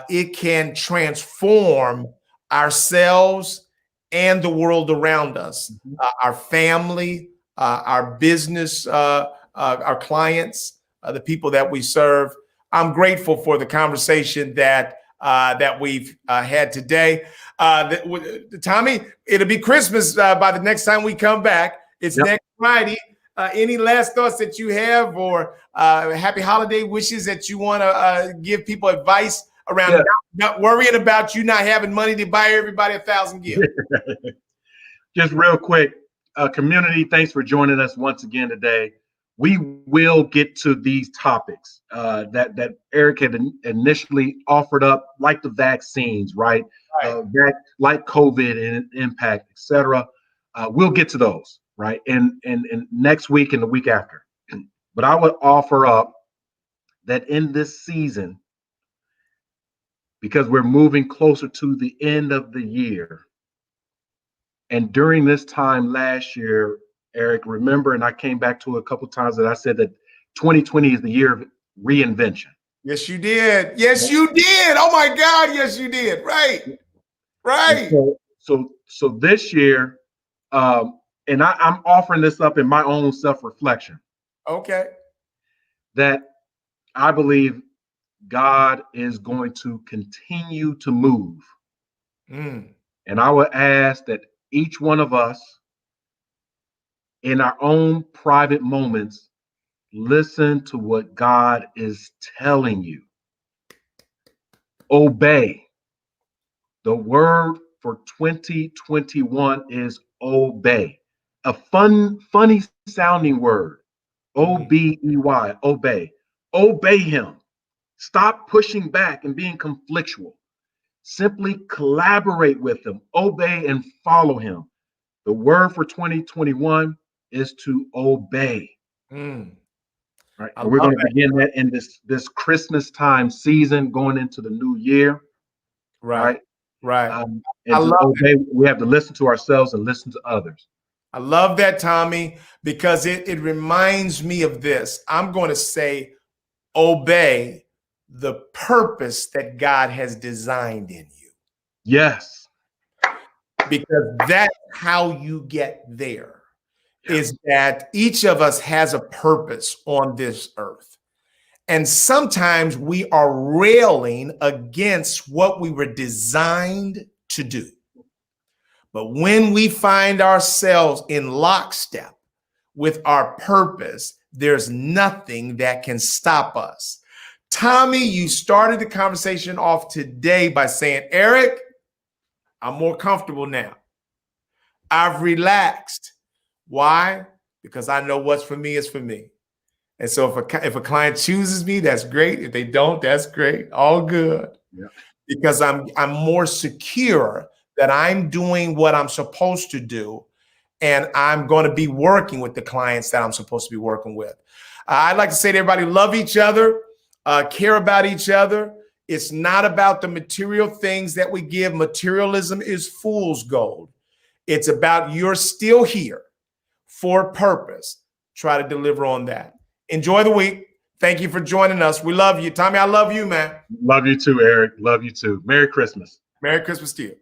[SPEAKER 1] it can transform ourselves and the world around us,
[SPEAKER 2] Mhm.
[SPEAKER 1] our family, our business, our clients, the people that we serve. I'm grateful for the conversation that we've had today. Tommy, it'll be Christmas by the next time we come back. It's
[SPEAKER 2] Yep.
[SPEAKER 1] next Friday. Any last thoughts that you have, or happy holiday wishes that you want to give people advice around
[SPEAKER 2] Yeah.
[SPEAKER 1] not worrying about you not having money to buy everybody 1,000 gifts?
[SPEAKER 2] Just real quick, community, thanks for joining us once again today. We will get to these topics that Eric had initially offered up, like the vaccines, right?
[SPEAKER 1] Right.
[SPEAKER 2] Like COVID and impact, etc. We'll get to those, right? And next week and the week after. But I would offer up that in this season, because we're moving closer to the end of the year, And during this time last year, Eric, remember, and I came back to it a couple times that I said that 2020 is the year of reinvention.
[SPEAKER 1] Yes, you did. Yes, you did. Oh my God. Yes, you did. Right. Right.
[SPEAKER 2] So this year, and I'm offering this up in my own self-reflection,
[SPEAKER 1] Okay.
[SPEAKER 2] that I believe God is going to continue to move. And I would ask that each one of us, in our own private moments, listen to what God is telling you. Obey. The word for 2021 is obey. A funny sounding word. O-B-E-Y, obey. Obey him. Stop pushing back and being conflictual. Simply collaborate with him. Obey and follow him. The word for 2021 is to obey. Right. And we're going to begin that in this Christmas time season, going into the new year.
[SPEAKER 1] Right.
[SPEAKER 2] And I love obey, we have to listen to ourselves and listen to others.
[SPEAKER 1] I love that, Tommy, because it reminds me of this. I'm going to say, obey the purpose that God has designed in you.
[SPEAKER 2] Yes.
[SPEAKER 1] Because that's how you get there, is that each of us has a purpose on this earth. And sometimes we are railing against what we were designed to do. But when we find ourselves in lockstep with our purpose, there's nothing that can stop us. Tommy, you started the conversation off today by saying, Eric, I'm more comfortable now. I've relaxed. Why? Because I know what's for me is for me. And so if a client chooses me, that's great. If they don't, that's great. All good.
[SPEAKER 2] Yeah.
[SPEAKER 1] Because I'm more secure that I'm doing what I'm supposed to do, and I'm going to be working with the clients that I'm supposed to be working with. I'd like to say to everybody, love each other, care about each other. It's not about the material things that we give. Materialism is fool's gold. It's about you're still here for a purpose. Try to deliver on that. Enjoy the week. Thank you for joining us. We love you. Tommy, I love you, man.
[SPEAKER 2] Love you too, Eric. Love you too. Merry Christmas.
[SPEAKER 1] Merry Christmas to you.